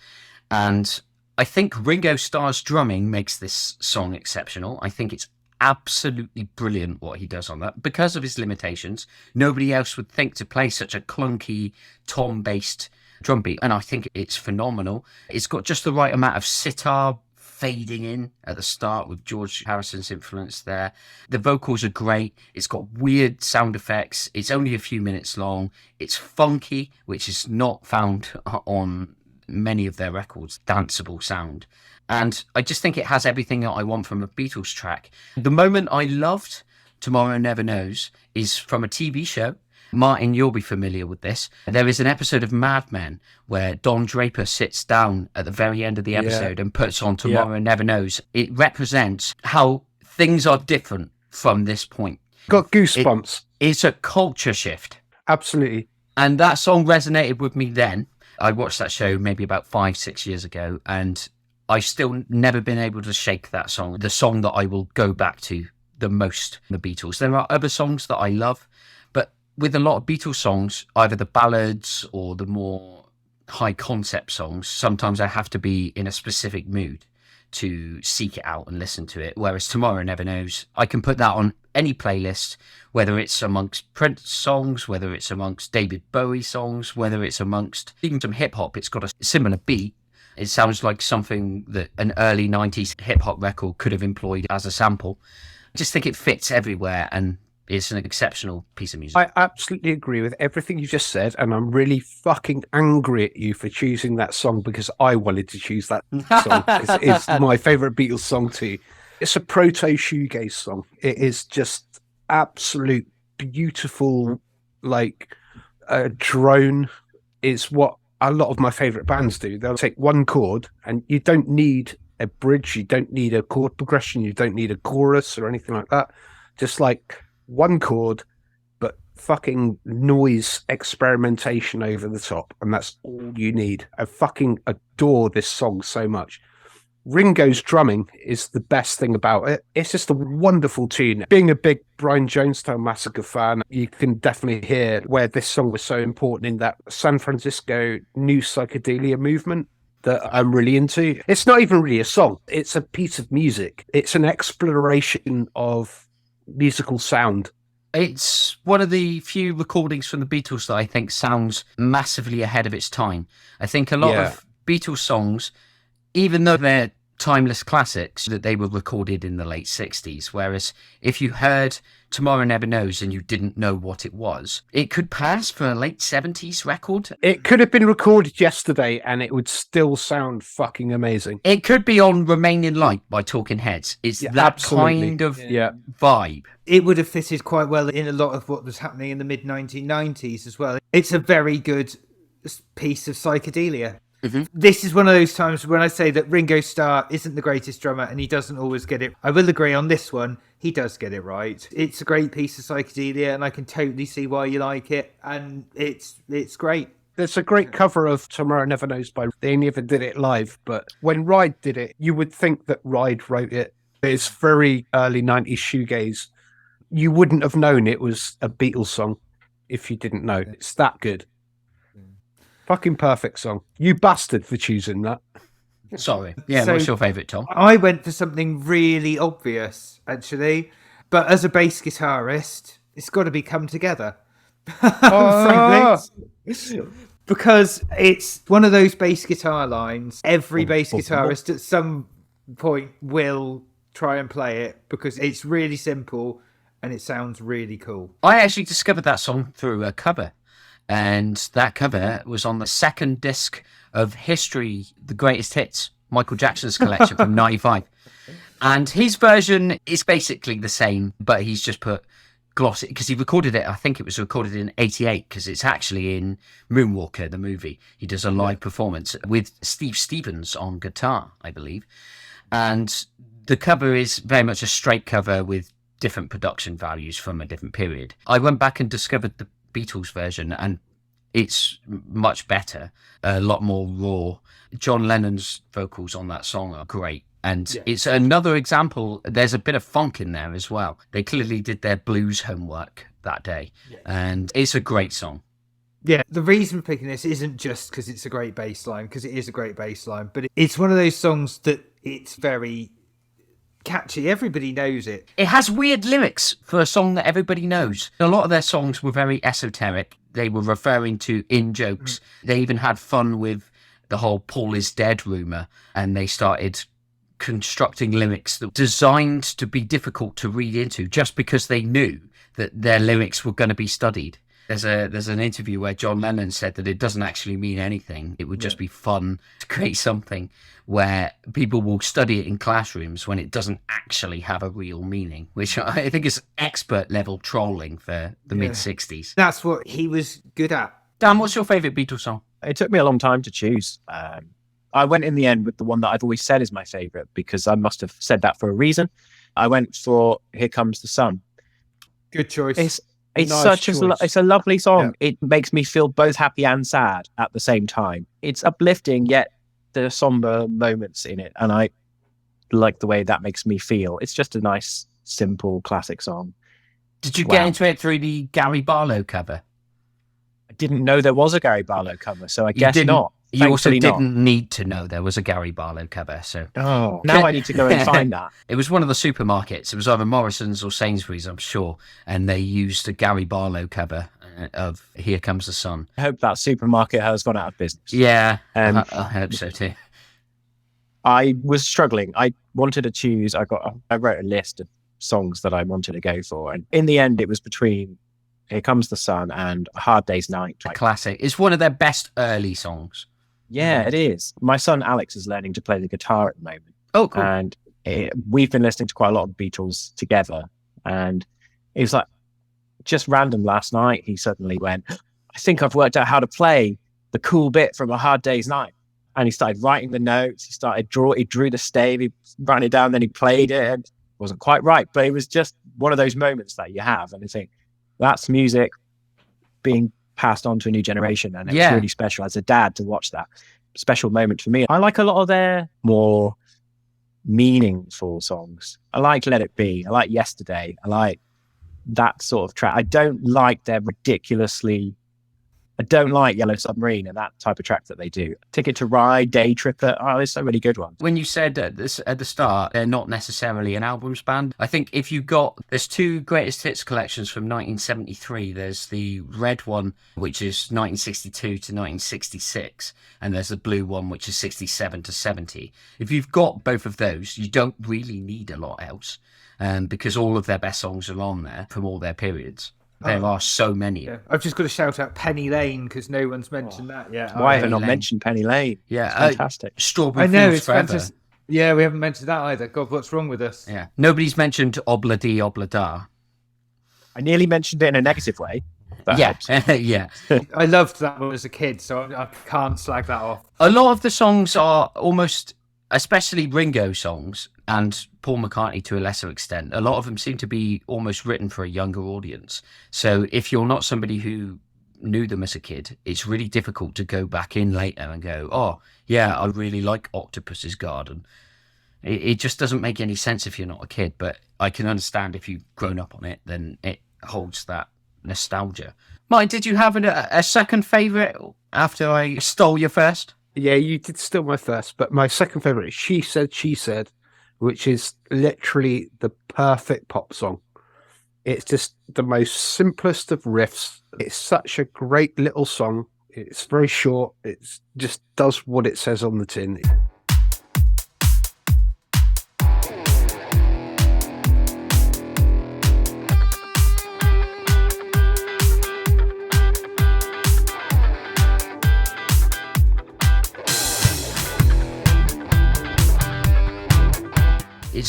And I think Ringo Starr's drumming makes this song exceptional. I think it's absolutely brilliant what he does on that. Because of his limitations, nobody else would think to play such a clunky, tom-based drum beat. And I think it's phenomenal. It's got just the right amount of sitar fading in at the start with George Harrison's influence there. The vocals are great. It's got weird sound effects. It's only a few minutes long. It's funky, which is not found on many of their records. Danceable sound. And I just think it has everything that I want from a Beatles track. The moment I loved Tomorrow Never Knows is from a TV show. Martyn, you'll be familiar with this. There is an episode of Mad Men where Don Draper sits down at the very end of the episode and puts on Tomorrow Never Knows. It represents how things are different from this point. Got goosebumps. It's a culture shift. Absolutely. And that song resonated with me then. I watched that show maybe about 5-6 years ago, and I've still never been able to shake that song. The song that I will go back to the most, the Beatles. There are other songs that I love, but with a lot of Beatles songs, either the ballads or the more high concept songs, sometimes I have to be in a specific mood to seek it out and listen to it. Whereas Tomorrow Never Knows, I can put that on any playlist, whether it's amongst Prince songs, whether it's amongst David Bowie songs, whether it's amongst even some hip hop. It's got a similar beat. It sounds like something that an early 90s hip hop record could have employed as a sample. I just think it fits everywhere, and it's an exceptional piece of music. I absolutely agree with everything you just said, and I'm really fucking angry at you for choosing that song because I wanted to choose that song. It's my favourite Beatles song too. It's a proto-shoegaze song. It is just absolute beautiful, like a drone. It's what a lot of my favourite bands do. They'll take one chord, and you don't need a bridge, you don't need a chord progression, you don't need a chorus or anything like that. Just like one chord, but fucking noise experimentation over the top, and that's all you need. I fucking adore this song so much. Ringo's drumming is the best thing about it. It's just a wonderful tune. Being a big Brian Jonestown Massacre fan, you can definitely hear where this song was so important in that San Francisco new psychedelia movement that I'm really into. It's not even really a song. It's a piece of music. It's an exploration of musical sound. It's one of the few recordings from the Beatles that I think sounds massively ahead of its time. I think a lot of Beatles songs, even though they're timeless classics, that they were recorded in the late 60s, whereas if you heard Tomorrow Never Knows and you didn't know what it was, it could pass for a late 70s record. It could have been recorded yesterday and it would still sound fucking amazing. It could be on Remain in Light by Talking Heads. It's that absolutely. Kind of vibe. It would have fitted quite well in a lot of what was happening in the mid-1990s as well. It's a very good piece of psychedelia. Mm-hmm. This is one of those times when I say that Ringo Starr isn't the greatest drummer and he doesn't always get it. I will agree on this one, he does get it right. It's a great piece of psychedelia and I can totally see why you like it, and it's great. There's a great cover of Tomorrow Never Knows by, they never did it live, but when Ride did it, you would think that Ride wrote it. It's very early 90s shoegaze. You wouldn't have known it was a Beatles song if you didn't know. It's that good. Fucking perfect song. You bastard for choosing that. Sorry. Yeah, so what's your favourite, Tom? I went for something really obvious, actually. But as a bass guitarist, it's got to be Come Together. Because it's one of those bass guitar lines. Every bass guitarist at some point will try and play it because it's really simple and it sounds really cool. I actually discovered that song through a cover. And that cover was on the second disc of History, The Greatest Hits Michael Jackson's collection from 95. And his version is basically the same, but he's just put glossy, because he recorded it, I think it was recorded in 88, because it's actually in Moonwalker, the movie. He does a live performance with Steve Stevens on guitar, I believe. And the cover is very much a straight cover with different production values from a different period. I went back and discovered the Beatles version, and it's much better, a lot more raw. John Lennon's vocals on that song are great. And it's another example. There's a bit of funk in there as well. They clearly did their blues homework that day. And it's a great song. Yeah, the reason for picking this isn't just because it's a great bass line, because it is a great bass line, but it's one of those songs that it's very catchy. Everybody knows it. It has weird lyrics for a song that everybody knows. A lot of their songs were very esoteric. They were referring to in-jokes. They even had fun with the whole Paul is dead rumor, and they started constructing lyrics that were designed to be difficult to read into just because they knew that their lyrics were going to be studied. There's an interview where John Lennon said that it doesn't actually mean anything. It would just be fun to create something where people will study it in classrooms when it doesn't actually have a real meaning, which I think is expert level trolling for the mid-60s. That's what he was good at. Dan, what's your favourite Beatles song? It took me a long time to choose. I went in the end with the one that I've always said is my favourite, because I must have said that for a reason. I went for Here Comes the Sun. Good choice. It's Nice such choice. it's a lovely song. Yeah. It makes me feel both happy and sad at the same time. It's uplifting, yet there are somber moments in it, and I like the way that makes me feel. It's just a nice, simple, classic song. Did you get into it through the Gary Barlow cover? I didn't know there was a Gary Barlow cover, so I guess not. You also Thankfully didn't need to know there was a Gary Barlow cover, so... Oh, now I need to go and find that. It was one of the supermarkets. It was either Morrison's or Sainsbury's, I'm sure, and they used a Gary Barlow cover of Here Comes the Sun. I hope that supermarket has gone out of business. Yeah, I hope so too. I was struggling. I wanted to choose. I wrote a list of songs that I wanted to go for, and in the end, it was between Here Comes the Sun and A Hard Day's Night. A classic. It's one of their best early songs. Yeah, it is. My son Alex is learning to play the guitar at the moment. Oh, cool. And we've been listening to quite a lot of Beatles together. And it was like just random last night. He suddenly went, I think I've worked out how to play the cool bit from A Hard Day's Night. And he started writing the notes. He drew the stave. He ran it down. Then he played it. And it wasn't quite right. But it was just one of those moments that you have. And you think, that's music being passed on to a new generation, and it was really special as a dad to watch that. Special moment for me. I like a lot of their more meaningful songs. I like Let It Be. I like Yesterday. I like that sort of track. I don't like Yellow Submarine and that type of track that they do. Ticket to Ride, Day Tripper. Oh, there's so many good ones. When you said at the start, they're not necessarily an albums band. I think there's two greatest hits collections from 1973. There's the red one, which is 1962 to 1966, and there's the blue one, which is 67 to 70. If you've got both of those, you don't really need a lot else, because all of their best songs are on there from all their periods. There are so many. Yeah. I've just got to shout out Penny Lane because no one's mentioned that yet. Why have I not mentioned Penny Lane? Yeah, it's fantastic. Strawberry I know, Fields it's Forever. fantastic. Yeah, we haven't mentioned that either. God, what's wrong with us? Yeah, nobody's mentioned Obla Di Obla Da. I nearly mentioned it in a negative way. Yeah, yeah. I loved that one as a kid, so I can't slag that off. A lot of the songs are almost, especially Ringo songs and Paul McCartney to a lesser extent, a lot of them seem to be almost written for a younger audience. So if you're not somebody who knew them as a kid, it's really difficult to go back in later and go, oh, yeah, I really like Octopus's Garden. It just doesn't make any sense if you're not a kid, but I can understand if you've grown up on it, then it holds that nostalgia. Martyn, did you have a second favourite after I stole your first? Yeah, you did steal my first, but my second favourite is She Said, which is literally the perfect pop song. It's just the most simplest of riffs. It's such a great little song. It's very short. It just does what it says on the tin.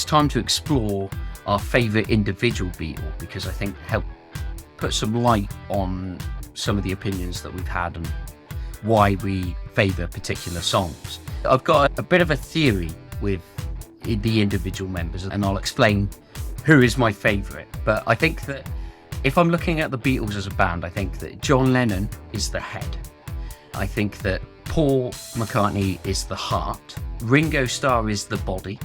time to explore our favourite individual Beatle, because I think help put some light on some of the opinions that we've had and why we favour particular songs. I've got a bit of a theory with the individual members, and I'll explain who is my favourite. But I think that if I'm looking at the Beatles as a band, I think that John Lennon is the head. I think that Paul McCartney is the heart. Ringo Starr is the body,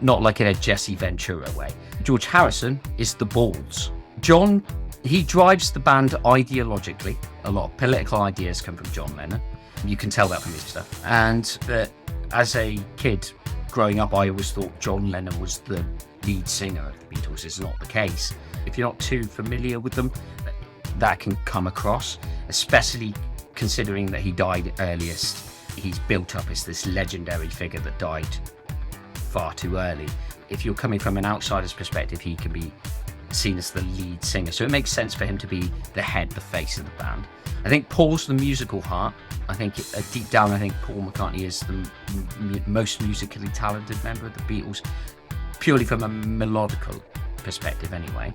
not like in a Jesse Ventura way. George Harrison is the balls. John, he drives the band ideologically. A lot of political ideas come from John Lennon. You can tell that from his stuff. And that as a kid growing up, I always thought John Lennon was the lead singer of the Beatles. It's not the case. If you're not too familiar with them, that can come across, especially considering that he died earliest. He's built up as this legendary figure that died far too early. If you're coming from an outsider's perspective, he can be seen as the lead singer. So it makes sense for him to be the head, the face of the band. I think Paul's the musical heart. I think deep down, I think Paul McCartney is the most musically talented member of the Beatles, purely from a melodical perspective anyway.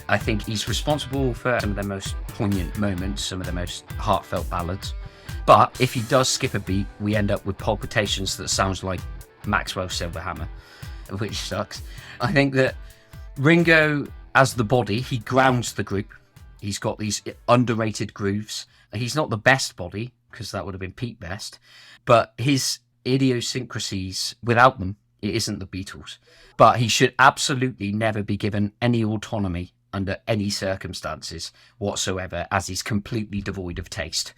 I think he's responsible for some of the most poignant moments, some of the most heartfelt ballads. But if he does skip a beat, we end up with palpitations that sounds like Maxwell's Silver Hammer, which sucks. I think that Ringo, as the body, he grounds the group. He's got these underrated grooves. He's not the best body, because that would have been Pete Best, but his idiosyncrasies, without them, it isn't the Beatles. But he should absolutely never be given any autonomy under any circumstances whatsoever, as he's completely devoid of taste.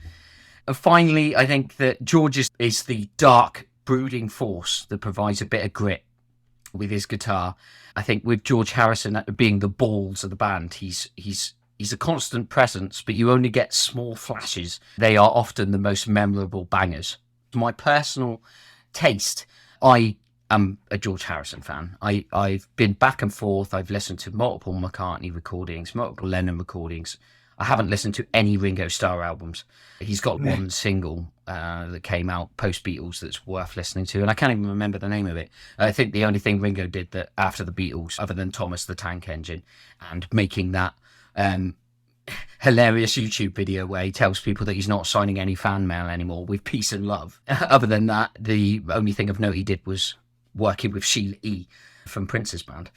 And finally, I think that George is the dark, brooding force that provides a bit of grit with his guitar. I think with George Harrison being the balls of the band, he's a constant presence, but you only get small flashes. They are often the most memorable bangers. My personal taste, I am a George Harrison fan. I've been back and forth. I've listened to multiple McCartney recordings, multiple Lennon recordings. I haven't listened to any Ringo Starr albums. He's got one single that came out post-Beatles that's worth listening to, and I can't even remember the name of it. I think the only thing Ringo did that after the Beatles, other than Thomas the Tank Engine, and making that hilarious YouTube video where he tells people that he's not signing any fan mail anymore with peace and love. Other than that, the only thing of note he did was working with Sheila E. from Prince's band.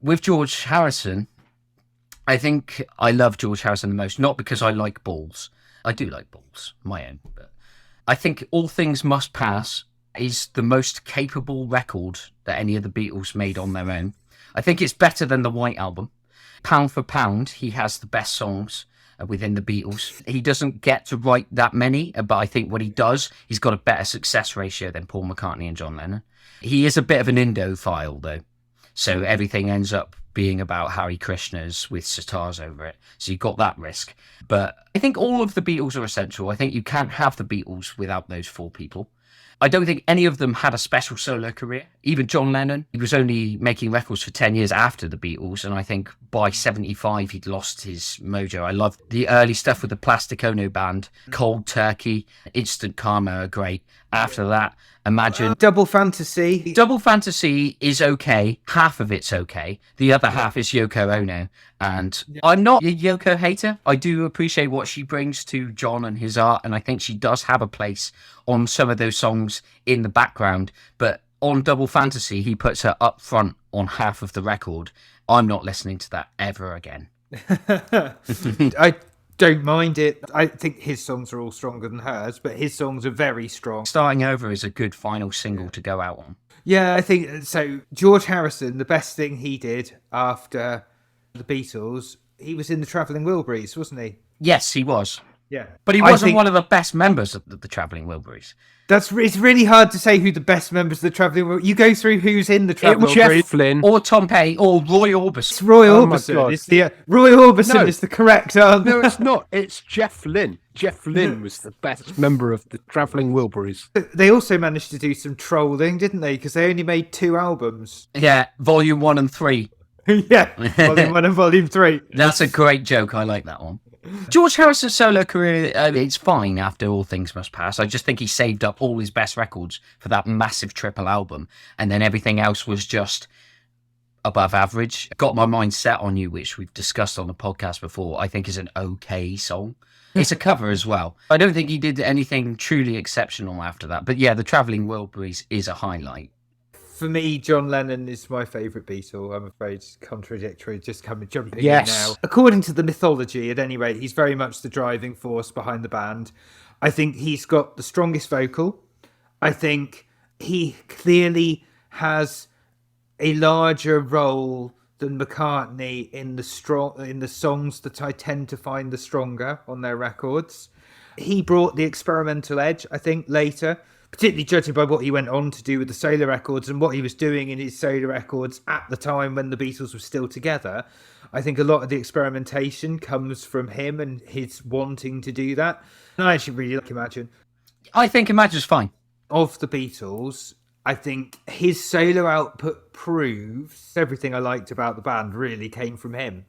With George Harrison, I think I love George Harrison the most, not because I like balls. I do like balls, my own. But I think All Things Must Pass is the most capable record that any of the Beatles made on their own. I think it's better than the White Album. Pound for pound, he has the best songs within the Beatles. He doesn't get to write that many, but I think when he does, he's got a better success ratio than Paul McCartney and John Lennon. He is a bit of an Indophile, though. So everything ends up being about Hare Krishnas with sitars over it. So you've got that risk. But I think all of the Beatles are essential. I think you can't have the Beatles without those four people. I don't think any of them had a special solo career. Even John Lennon, he was only making records for 10 years after the Beatles, and I think by 75 he'd lost his mojo. I loved the early stuff with the Plastic Ono Band. Cold Turkey, Instant Karma are great. After that, Imagine. Double Fantasy. Double Fantasy is okay. Half of it's okay. The other half is Yoko Ono. And I'm not a Yoko hater. I do appreciate what she brings to John and his art, and I think she does have a place on some of those songs in the background. But on Double Fantasy, he puts her up front on half of the record. I'm not listening to that ever again. I don't mind it. I think his songs are all stronger than hers, but his songs are very strong. Starting Over is a good final single to go out on. Yeah, I think so. George Harrison, the best thing he did after the Beatles, he was in the Travelling Wilburys, wasn't he? Yes, he was. Yeah. But he wasn't one of the best members of the Travelling Wilburys. It's really hard to say who the best members of the Travelling Wilburys. You go through who's in the Travelling Wilburys. Jeff Flynn. Or Tom Petty, or Roy Orbison. It's Roy Orbison. It's the Roy Orbison is the correct answer. No, it's not. It's Jeff Flynn. Jeff Flynn was the best member of the Travelling Wilburys. They also managed to do some trolling, didn't they? Because they only made 2 albums. Yeah, Volume 1 and 3. Yeah, Volume 1 and Volume 3. That's a great joke. I like that one. George Harrison's solo career, it's fine after All Things Must Pass. I just think he saved up all his best records for that massive triple album, and then everything else was just above average. Got My Mind Set on You, which we've discussed on the podcast before, I think is an okay song. It's a cover as well. I don't think he did anything truly exceptional after that. But yeah, The Travelling Wilburys is a highlight. For me, John Lennon is my favourite Beatle. I'm afraid it's contradictory, just jumping in now. According to the mythology, at any rate, he's very much the driving force behind the band. I think he's got the strongest vocal. I think he clearly has a larger role than McCartney in the songs that I tend to find the stronger on their records. He brought the experimental edge, I think, later, particularly judging by what he went on to do with the solo records and what he was doing in his solo records at the time when the Beatles were still together. I think a lot of the experimentation comes from him and his wanting to do that. And I actually really like Imagine. I think Imagine's fine. Of the Beatles, I think his solo output proves everything I liked about the band really came from him.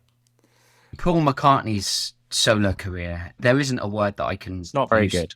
Paul McCartney's solo career, there isn't a word that I can It's not very good.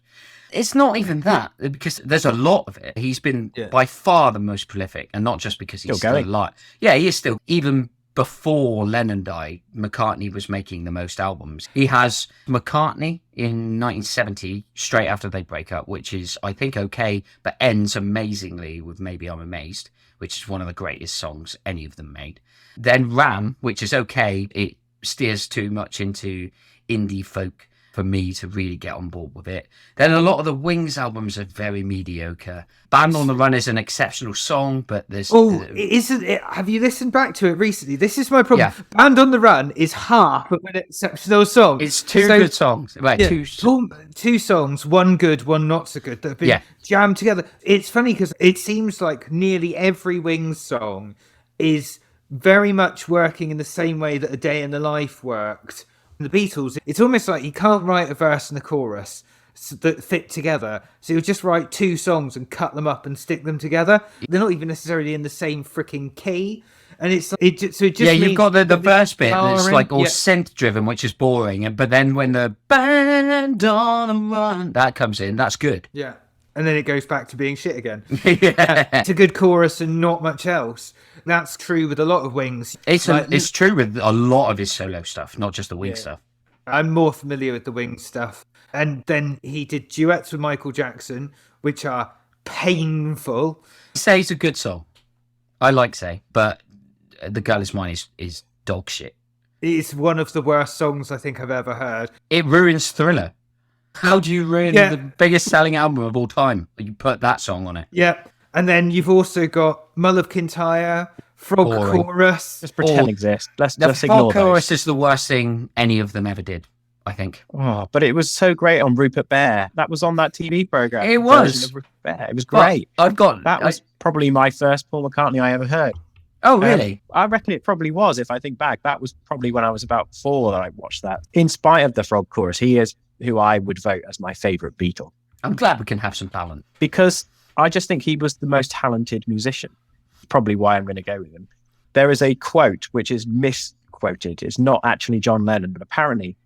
It's not even that, because there's a lot of it. He's been by far the most prolific, and not just because he's still alive. Yeah, he is still. Even before Lennon died, McCartney was making the most albums. He has McCartney in 1970, straight after they break up, which is, I think, okay, but ends amazingly with Maybe I'm Amazed, which is one of the greatest songs any of them made. Then Ram, which is okay. It steers too much into indie folk for me to really get on board with it. Then a lot of the Wings albums are very mediocre. Band on the Run is an exceptional song, but there's... isn't it? Have you listened back to it recently? This is my problem. Yeah. Band on the Run is half of an exceptional song. It's two good songs. Right, yeah, two songs, one good, one not so good, that have been jammed together. It's funny because it seems like nearly every Wings song is very much working in the same way that A Day in the Life worked. The Beatles, it's almost like you can't write a verse and a chorus that fit together, so you'll just write two songs and cut them up and stick them together. They're not even necessarily in the same freaking key, and it just you've got the verse bit that's like all synth driven, which is boring, but then when the Band on the Run that comes in, that's good. Yeah, and then it goes back to being shit again. It's a good chorus and not much else. That's true with a lot of Wings. It's true with a lot of his solo stuff, not just the Wings stuff. I'm more familiar with the Wings stuff. And then he did duets with Michael Jackson, which are painful. Say's a good song. I like Say, but The Girl Is Mine is dog shit. It's one of the worst songs I think I've ever heard. It ruins Thriller. How do you ruin the biggest selling album of all time? You put that song on it. Yeah. And then you've also got Mull of Kintyre, Frog Chorus. Just pretend exists. Let's the just ignore Frog Chorus those. is the worst thing any of them ever did, I think. Oh, but it was so great on Rupert Bear. That was on that TV program. It was. Of Rupert Bear. It was great. That was probably my first Paul McCartney I ever heard. Oh, really? I reckon it probably was, if I think back. That was probably when I was about 4 that I watched that. In spite of the Frog Chorus, he is who I would vote as my favourite Beatle. I'm glad we can have some talent. Because I just think he was the most talented musician. Probably why I'm going to go with him. There is a quote which is misquoted. It's not actually John Lennon, but apparently,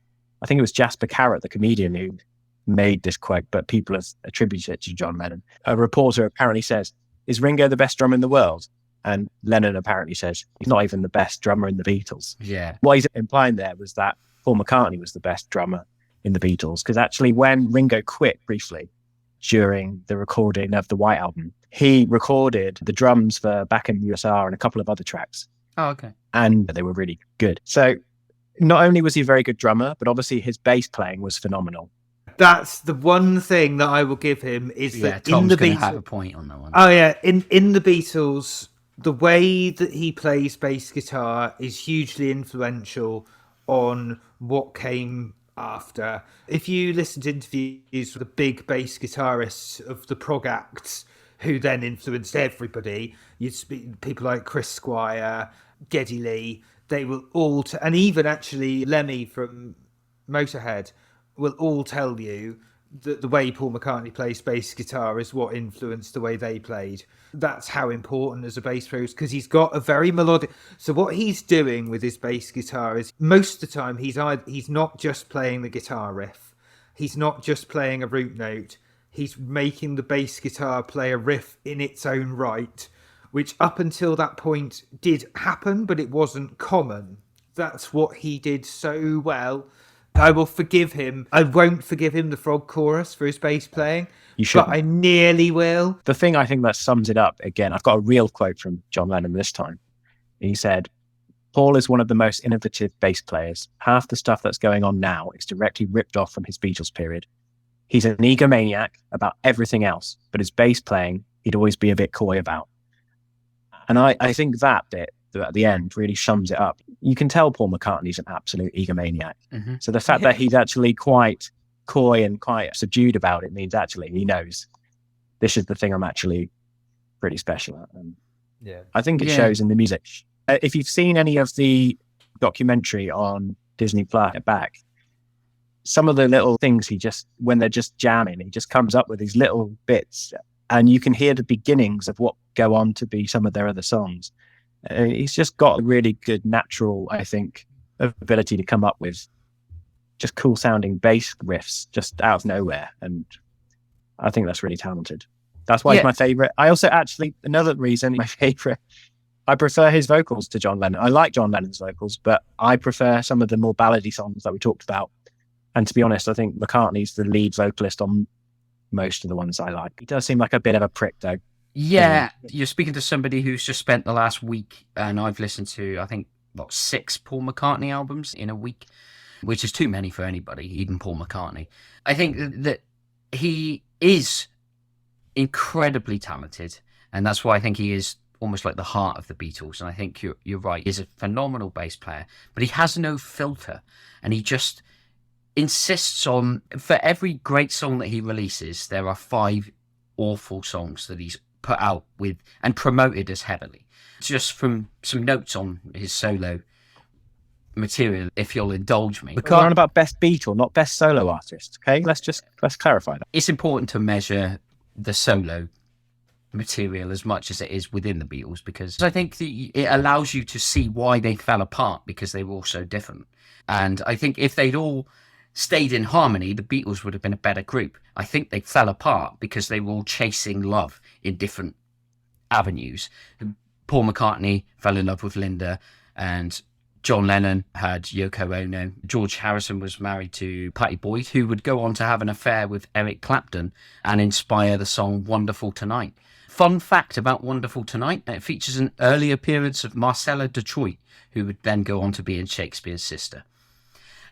I think it was Burt Bacharach, the comedian, who made this quote, but people have attributed it to John Lennon. A reporter apparently says, "Is Ringo the best drummer in the world?" And Lennon apparently says, "He's not even the best drummer in the Beatles." Yeah. What he's implying there was that Paul McCartney was the best drummer in the Beatles, because actually when Ringo quit briefly during the recording of the White Album, he recorded the drums for Back in the USR and a couple of other tracks. Oh, okay. And they were really good. So not only was he a very good drummer, but obviously his bass playing was phenomenal. That's the one thing that I will give him is that Tom's in the gonna Beatles, have a point on that one. Oh yeah, in the Beatles, the way that he plays bass guitar is hugely influential on what came after. If you listen to interviews with the big bass guitarists of the prog acts, who then influenced everybody, you'd speak people like Chris Squire, Geddy Lee, they will all, and even actually Lemmy from Motorhead, will all tell you that the way Paul McCartney plays bass guitar is what influenced the way they played. That's how important as a bass player is, because he's got a very melodic... So what he's doing with his bass guitar is, most of the time, he's not just playing the guitar riff. He's not just playing a root note. He's making the bass guitar play a riff in its own right, which up until that point did happen, but it wasn't common. That's what he did so well. I will forgive him. I won't forgive him the frog chorus for his bass playing. You should. But I nearly will. The thing I think that sums it up, again, I've got a real quote from John Lennon this time. He said, "Paul is one of the most innovative bass players. Half the stuff that's going on now is directly ripped off from his Beatles period. He's an egomaniac about everything else, but his bass playing, he'd always be a bit coy about." And I think that bit at the end really sums it up. You can tell Paul McCartney's an absolute egomaniac. Mm-hmm. So the fact that he's actually quite coy and quite subdued about it means actually he knows this is the thing I'm actually pretty special at. And I think it shows in the music. If you've seen any of the documentary on Disney Plus back, some of the little things when they're just jamming, he just comes up with these little bits and you can hear the beginnings of what go on to be some of their other songs. He's just got a really good natural, I think, ability to come up with just cool sounding bass riffs just out of nowhere. And I think that's really talented. That's why he's my favorite. I also another reason my favorite, I prefer his vocals to John Lennon. I like John Lennon's vocals, but I prefer some of the more ballady songs that we talked about. And to be honest, I think McCartney's the lead vocalist on most of the ones I like. He does seem like a bit of a prick, though. Yeah, you're speaking to somebody who's just spent the last week, and I've listened to, I think, 6 Paul McCartney albums in a week, which is too many for anybody, even Paul McCartney. I think that he is incredibly talented, and that's why I think he is almost like the heart of the Beatles. And I think you're right. He's a phenomenal bass player, but he has no filter, and he just insists on, for every great song that he releases, there are 5 awful songs that he's put out with and promoted as heavily. Just from some notes on his solo material, if you'll indulge me. We're on about best Beatle, not best solo artist. Okay, let's clarify that. It's important to measure the solo material as much as it is within the Beatles, because I think it allows you to see why they fell apart, because they were all so different. And I think if they'd all stayed in harmony, the Beatles would have been a better group. I think they fell apart because they were all chasing love in different avenues. Paul McCartney fell in love with Linda, and John Lennon had Yoko Ono. George Harrison was married to Patti Boyd, who would go on to have an affair with Eric Clapton and inspire the song Wonderful Tonight. Fun fact about Wonderful Tonight, it features an early appearance of Marcella Detroit, who would then go on to be in Shakespeare's Sister.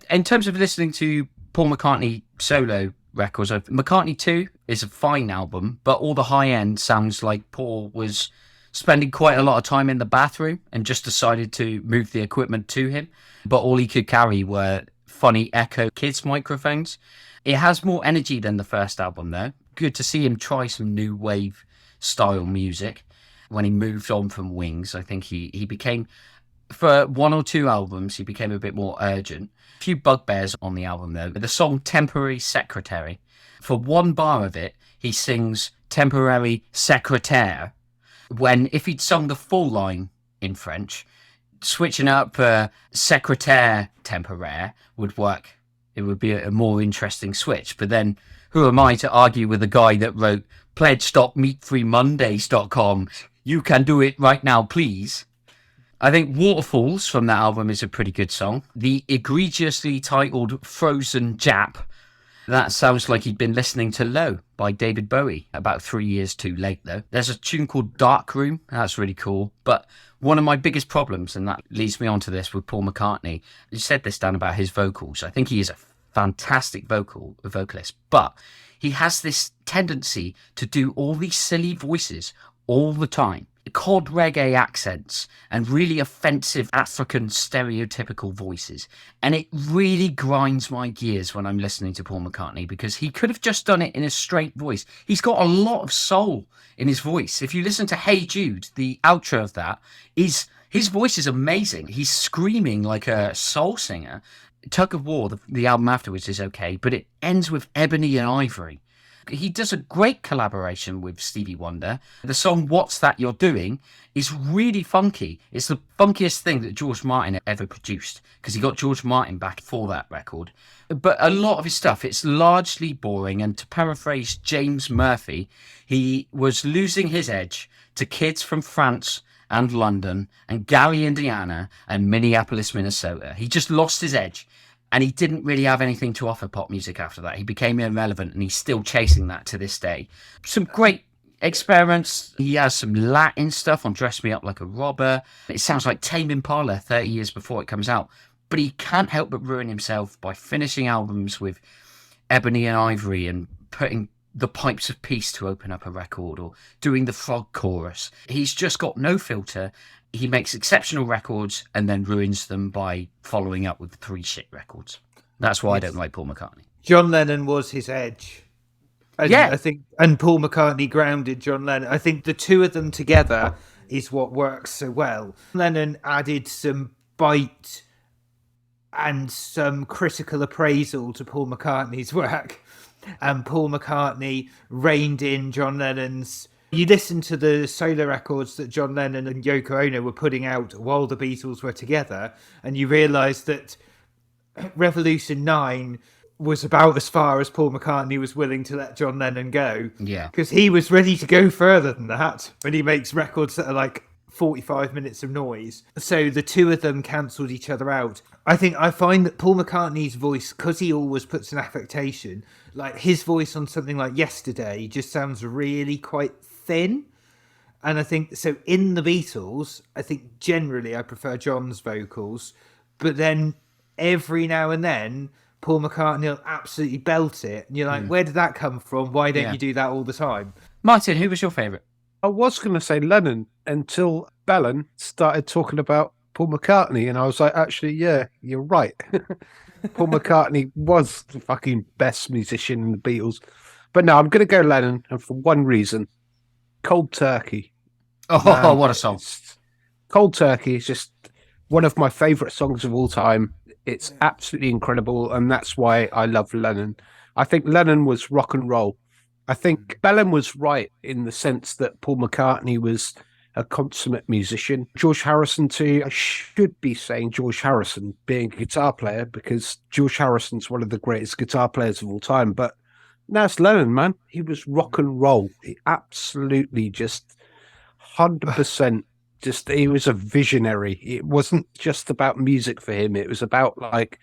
In terms of listening to Paul McCartney solo records, McCartney 2 is a fine album, but all the high end sounds like Paul was spending quite a lot of time in the bathroom and just decided to move the equipment to him. But all he could carry were funny Echo Kids microphones. It has more energy than the first album, though. Good to see him try some new wave style music. When he moved on from Wings, I think he became, for 1 or 2 albums, he became a bit more urgent. A few bugbears on the album, though. The song Temporary Secretary, for 1 bar of it, he sings Temporary Secrétaire, when if he'd sung the full line in French, switching up Secrétaire Temporaire would work. It would be a more interesting switch. But then who am I to argue with the guy that wrote pledge.meatfreemondays.com? You can do it right now, please. I think Waterfalls from that album is a pretty good song. The egregiously titled Frozen Jap, that sounds like he'd been listening to Low by David Bowie, about 3 years too late though. There's a tune called Dark Room, that's really cool. But one of my biggest problems, and that leads me on to this with Paul McCartney, you said this, Dan, about his vocals. I think he is a fantastic vocalist, but he has this tendency to do all these silly voices all the time. Cod reggae accents and really offensive African stereotypical voices, and it really grinds my gears when I'm listening to Paul McCartney, because he could have just done it in a straight voice. He's got a lot of soul in his voice. If you listen to Hey Jude, the outro of that, his voice is amazing. He's screaming like a soul singer. Tug of War, the album afterwards, is okay, but it ends with Ebony and Ivory. He does a great collaboration with Stevie Wonder. The song What's That You're Doing is really funky. It's the funkiest thing that George Martin ever produced, because he got George Martin back for that record. But a lot of his stuff, it's largely boring, and to paraphrase James Murphy, he was losing his edge to kids from France and London and Gary, Indiana and Minneapolis, Minnesota. He just lost his edge and he didn't really have anything to offer pop music after that. He became irrelevant and he's still chasing that to this day. Some great experiments. He has some Latin stuff on Dress Me Up Like a Robber. It sounds like Tame Impala 30 years before it comes out. But he can't help but ruin himself by finishing albums with Ebony and Ivory and putting the Pipes of Peace to open up a record or doing the Frog chorus. He's just got no filter. He makes exceptional records and then ruins them by following up with 3 shit records. That's why I don't like Paul McCartney. John Lennon was his edge. And Yeah. I think, and Paul McCartney grounded John Lennon. I think the two of them together is what works so well. Lennon added some bite and some critical appraisal to Paul McCartney's work. And Paul McCartney reined in John Lennon's... You listen to the solo records that John Lennon and Yoko Ono were putting out while the Beatles were together, and you realise that Revolution 9 was about as far as Paul McCartney was willing to let John Lennon go. Yeah. Because he was ready to go further than that when he makes records that are like 45 minutes of noise. So the two of them cancelled each other out. I find that Paul McCartney's voice, because he always puts an affectation, like his voice on something like Yesterday just sounds really quite thin. And I think, so in the Beatles, I think generally I prefer John's vocals, but then every now and then Paul McCartney will absolutely belt it. And you're like, where did that come from? Why don't you do that all the time? Martyn, who was your favourite? I was going to say Lennon until Bellin started talking about Paul McCartney, and I was like, actually, yeah, you're right. Paul McCartney was the fucking best musician in the Beatles. But no, I'm going to go Lennon, and for one reason. Cold Turkey. Oh, what a song. Cold Turkey is just one of my favourite songs of all time. It's absolutely incredible, and that's why I love Lennon. I think Lennon was rock and roll. I think Bellin was right in the sense that Paul McCartney was a consummate musician. George Harrison too. I should be saying George Harrison being a guitar player because George Harrison's one of the greatest guitar players of all time. But now it's Lennon, man. He was rock and roll. He absolutely just 100% he was a visionary. It wasn't just about music for him. It was about like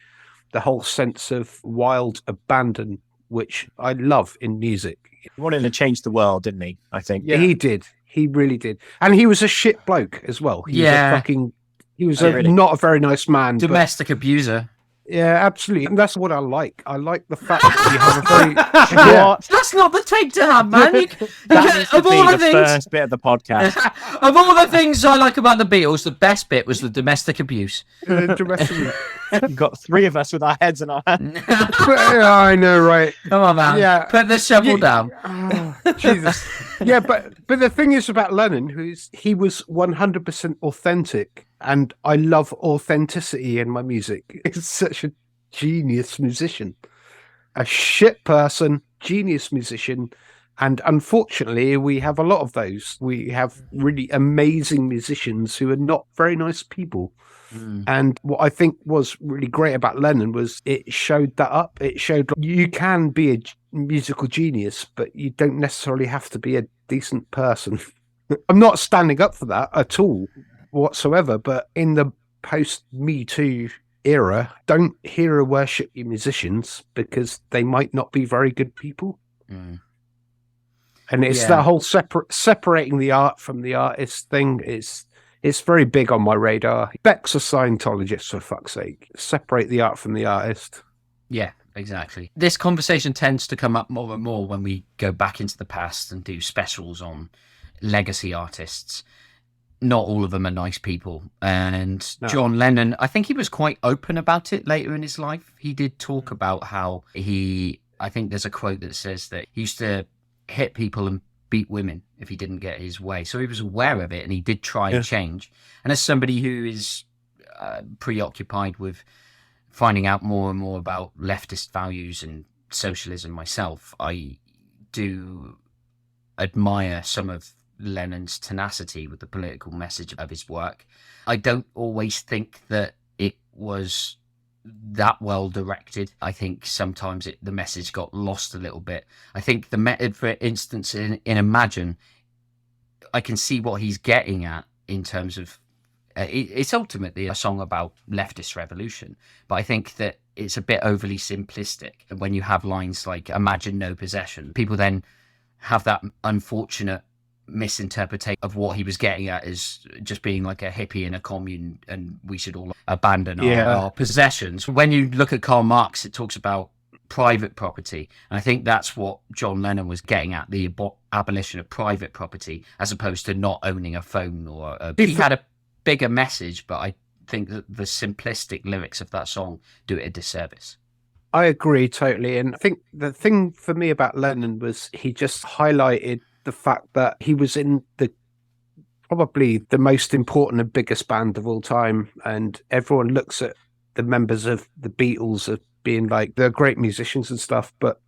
the whole sense of wild abandon, which I love in music. He wanted to change the world, didn't he? I think. Yeah, he did. He really did. And he was a shit bloke as well. He was not a very nice man. Domestic abuser. Yeah, absolutely. And that's what I like. I like the fact that you have a very... What? That's not the take to have, man. That needs to be the first bit of the podcast. Of all the things I like about the Beatles, the best bit was the domestic abuse. You've got 3 of us with our heads in our hands. I know, right? Come on, man. Yeah. Put the shovel down. Oh, Jesus. Yeah, but the thing is about Lennon, he was 100% authentic, and I love authenticity in my music. He's such a genius musician, a shit person, genius musician, and unfortunately, we have a lot of those. We have really amazing musicians who are not very nice people. And what I think was really great about Lennon was it showed that up. It showed you can be a musical genius, but you don't necessarily have to be a decent person. I'm not standing up for that at all whatsoever, but in the post-Me Too era, don't hero worship your musicians because they might not be very good people. And it's that whole separating the art from the artist thing it's very big on my radar. Beck's a Scientologist, for fuck's sake. Separate the art from the artist. Yeah, exactly. This conversation tends to come up more and more when we go back into the past and do specials on legacy artists. Not all of them are nice people. And no. John Lennon, I think he was quite open about it later in his life. He did talk about how I think there's a quote that says that he used to hit people and beat women if he didn't get his way. So he was aware of it and he did try and change. And as somebody who is preoccupied with finding out more and more about leftist values and socialism myself, I do admire some of Lennon's tenacity with the political message of his work. I don't always think that it was that well directed. I think sometimes the message got lost a little bit. I think the method, for instance, in Imagine, I can see what he's getting at in terms of it's ultimately a song about leftist revolution, but I think that it's a bit overly simplistic when you have lines like "imagine no possession." People then have that unfortunate misinterpretation of what he was getting at as just being like a hippie in a commune, and we should all abandon our possessions. When you look at Karl Marx, it talks about private property, and I think that's what John Lennon was getting at, the abolition of private property, as opposed to not owning a phone or he had a bigger message, but I think that the simplistic lyrics of that song do it a disservice. I agree totally. And I think the thing for me about Lennon was he just highlighted the fact that he was in probably the most important and biggest band of all time. And everyone looks at the members of the Beatles as being like, they're great musicians and stuff. But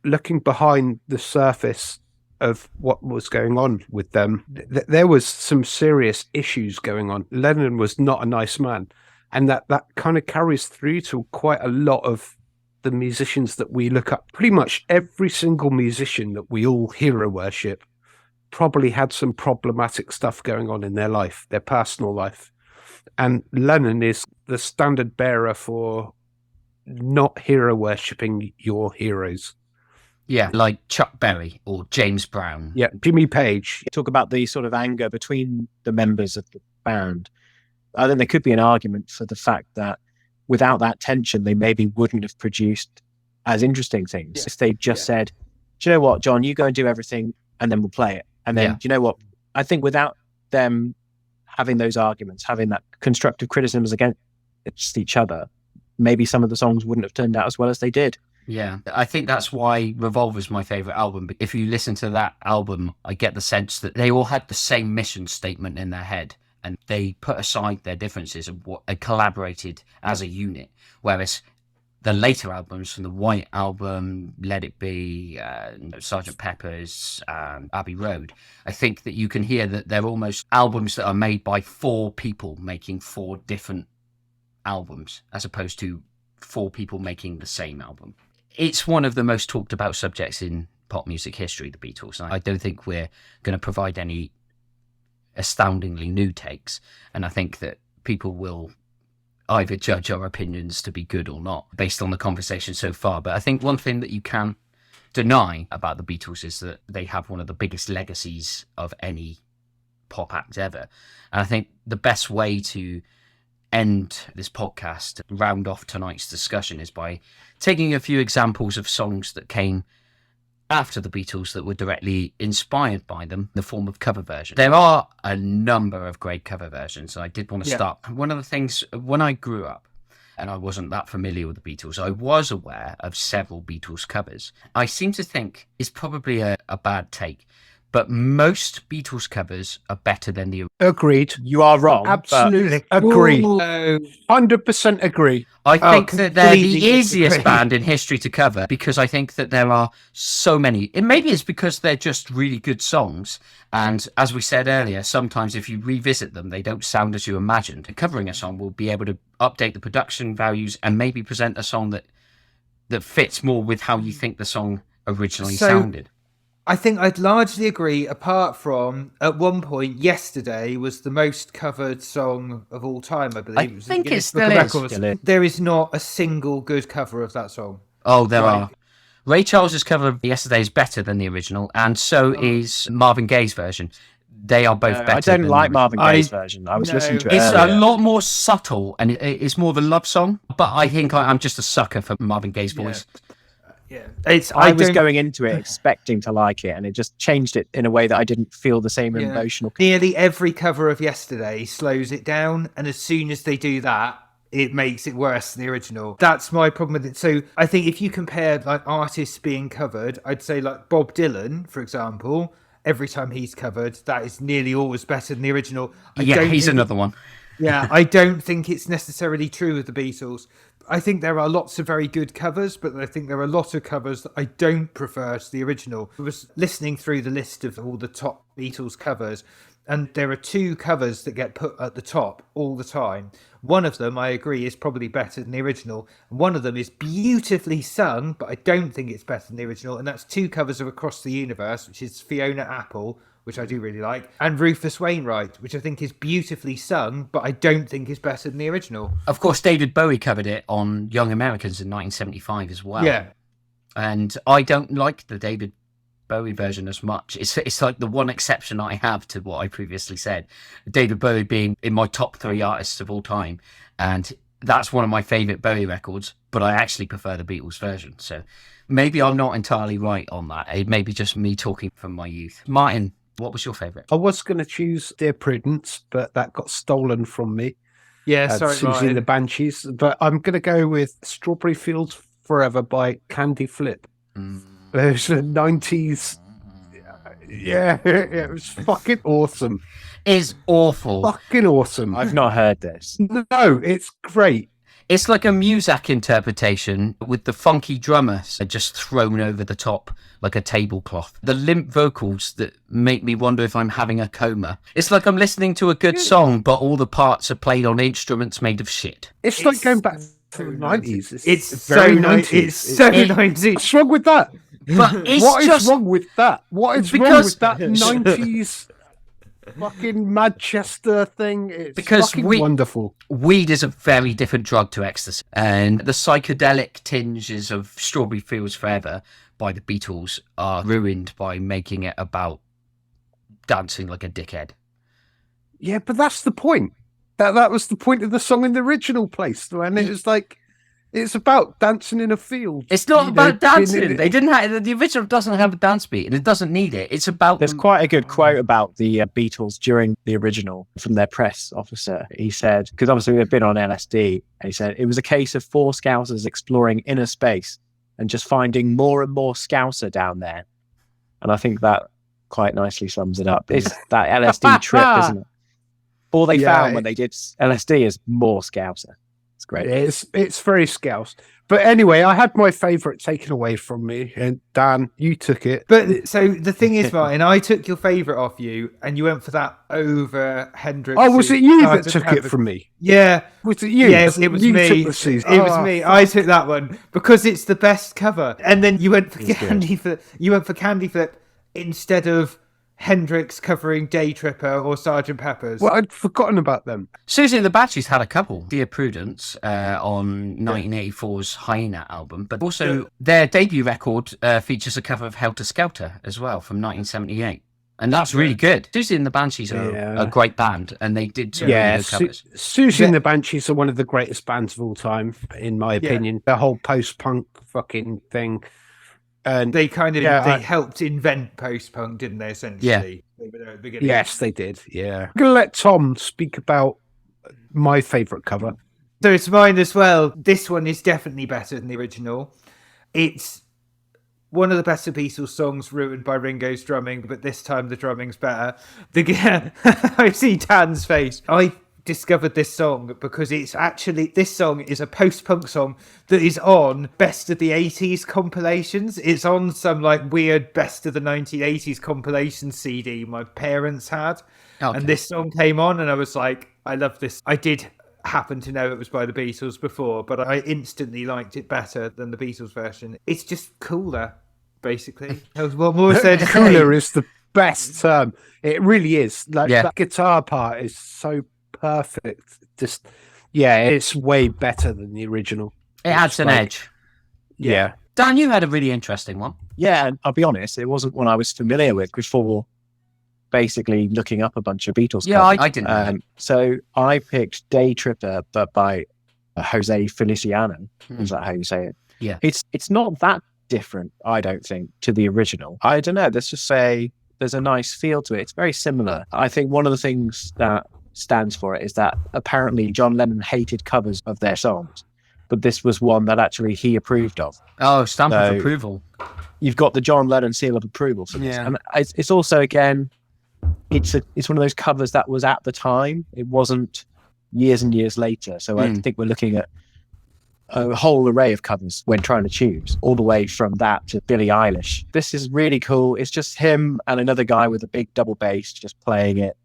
looking behind the surface of what was going on with them, there was some serious issues going on. Lennon was not a nice man. And that kind of carries through to quite a lot of the musicians that we look up. Pretty much every single musician that we all hero worship probably had some problematic stuff going on in their life, their personal life. And Lennon is the standard bearer for not hero worshipping your heroes. Yeah, like Chuck Berry or James Brown. Yeah, Jimmy Page. Talk about the sort of anger between the members of the band. I think there could be an argument for the fact that without that tension, they maybe wouldn't have produced as interesting things if they just said, do you know what, John, you go and do everything and then we'll play it. And then, do you know what, I think without them having those arguments, having that constructive criticisms against each other, maybe some of the songs wouldn't have turned out as well as they did. Yeah, I think that's why Revolver's my favourite album. If you listen to that album, I get the sense that they all had the same mission statement in their head, and they put aside their differences and collaborated as a unit. Whereas the later albums, from the White Album, Let It Be, Sgt. Pepper's, Abbey Road, I think that you can hear that they're almost albums that are made by 4 people making 4 different albums, as opposed to 4 people making the same album. It's one of the most talked about subjects in pop music history, the Beatles. I don't think we're going to provide any astoundingly new takes, and I think that people will either judge our opinions to be good or not based on the conversation so far. But I think one thing that you can deny about the Beatles is that they have one of the biggest legacies of any pop act ever. And I think the best way to end this podcast, round off tonight's discussion, is by taking a few examples of songs that came after the Beatles that were directly inspired by them in the form of cover versions. There are a number of great cover versions. I did want to start. One of the things, when I grew up and I wasn't that familiar with the Beatles, I was aware of several Beatles covers. I seem to think it's probably a bad take, but most Beatles covers are better than the... Agreed. You are wrong. Absolutely agree. 100% agree. I think that they're the easiest agree. band in history to cover, because I think that there are so many. And maybe it's because they're just really good songs. And as we said earlier, sometimes if you revisit them, they don't sound as you imagined. Covering a song will be able to update the production values and maybe present a song that fits more with how you think the song originally sounded. I think I'd largely agree, apart from, at one point, Yesterday was the most covered song of all time, I believe. I think it still is. There is not a single good cover of that song. Oh, there are. Ray Charles's cover of Yesterday is better than the original, and so is Marvin Gaye's version. They are both better. I don't like Marvin Gaye's version. I was listening to it earlier. A lot more subtle, and it's more of a love song, but I think I'm just a sucker for Marvin Gaye's voice. Yeah, I was going into it expecting to like it, and it just changed it in a way that I didn't feel the same emotional. Nearly every cover of Yesterday slows it down, and as soon as they do that, it makes it worse than the original. That's my problem with it. So I think if you compare like artists being covered, I'd say like Bob Dylan, for example, every time he's covered, that is nearly always better than the original. He's another one. Yeah, I don't think it's necessarily true with the Beatles. I think there are lots of very good covers, but I think there are a lot of covers that I don't prefer to the original. I was listening through the list of all the top Beatles covers, and there are 2 covers that get put at the top all the time. One of them, I agree, is probably better than the original. One of them is beautifully sung, but I don't think it's better than the original. And that's 2 covers of Across the Universe, which is Fiona Apple which I do really like, and Rufus Wainwright, which I think is beautifully sung, but I don't think is better than the original. Of course, David Bowie covered it on Young Americans in 1975 as well. Yeah. And I don't like the David Bowie version as much. It's like the one exception I have to what I previously said. David Bowie being in my top 3 artists of all time. And that's one of my favourite Bowie records, but I actually prefer the Beatles version. So maybe I'm not entirely right on that. It may be just me talking from my youth. Martyn, what was your favourite? I was going to choose Dear Prudence, but that got stolen from me. Yeah, sorry, Susie Martyn. and the Banshees. But I'm going to go with Strawberry Fields Forever by Candy Flip. There's the 90s. Yeah, it was fucking awesome. It's awful. Fucking awesome. I've not heard this. No, it's great. It's like a Muzak interpretation with the funky drummer just thrown over the top like a tablecloth. The limp vocals that make me wonder if I'm having a coma. It's like I'm listening to a good song, but all the parts are played on instruments made of shit. It's like going back to the 90s. It's very so 90s. It's so 90s. What's wrong with that? But it's What is just wrong with that? What is wrong because- with that 90s fucking Manchester thing? It's Because fucking we- wonderful. weed is a very different drug to ecstasy, and the psychedelic tinges of Strawberry Fields Forever by the Beatles are ruined by making it about dancing like a dickhead. Yeah, but that's the point. That was the point of the song in the original place, and it was like it's about dancing in a field. It's not You about know, dancing. They didn't have the original doesn't have a dance beat, and it doesn't need it. It's about There's quite a good quote about the Beatles during the original from their press officer. He said, because obviously they've been on LSD, and he said, it was a case of 4 Scousers exploring inner space and just finding more and more Scouser down there. And I think that quite nicely sums it up. It's that LSD trip, isn't it? All they found when they did LSD is more Scouser. It's great. It's very scouse. But anyway, I had my favourite taken away from me, and Dan, you took it. But so the thing is, Martyn, I took your favourite off you, and you went for that over Hendrix. Oh, was it you that took it from me? Yeah. Was it you? Yeah, it was You me. took the Susan. It was me. I took that one because it's the best cover. And then you went for Candy Flip instead of Hendrix covering Day Tripper or Sgt. Pepper's. Well, I'd forgotten about them. Susie and the Banshees had a couple. Dear Prudence on 1984's Hyena album, but also their debut record features a cover of Helter Skelter as well from 1978. And that's really good. Susie and the Banshees are a great band, and they did some really good covers. Susie and the Banshees are one of the greatest bands of all time, in my opinion. The whole post-punk fucking thing. And they kind of they helped invent post-punk, didn't they, essentially? Yeah. They were there at the beginning. Yes, they did. Yeah. I'm going to let Tom speak about my favourite cover. So it's mine as well. This one is definitely better than the original. It's one of the best of Beatles songs, ruined by Ringo's drumming, but this time the drumming's better. I see Dan's face. I discovered this song because this song is a post-punk song that is on Best of the 80s compilations. It's on some like weird Best of the 1980s compilation CD my parents had. Okay. And this song came on and I was like, I love this. I did happen to know it was by the Beatles before, but I instantly liked it better than the Beatles version. It's just cooler, basically. What more said? Cooler is the best term. It really is. Like that guitar part is so perfect. Just it's way better than the original. It adds an edge. Yeah. Dan, you had a really interesting one. Yeah, and I'll be honest, it wasn't one I was familiar with before basically looking up a bunch of Beatles covers. I didn't. So I picked Day Tripper, but by Jose Feliciano. Is that how you say it? Yeah. It's not that different, I don't think, to the original. I don't know. Let's just say there's a nice feel to it. It's very similar. I think one of the things that stands for it is that apparently John Lennon hated covers of their songs, but this was one that actually he approved of. Oh, stamp of approval. You've got the John Lennon seal of approval for this. And it's also, again, it's one of those covers that was at the time. It wasn't years and years later. So I think we're looking at a whole array of covers when trying to choose, all the way from that to Billie Eilish. This is really cool. It's just him and another guy with a big double bass just playing it.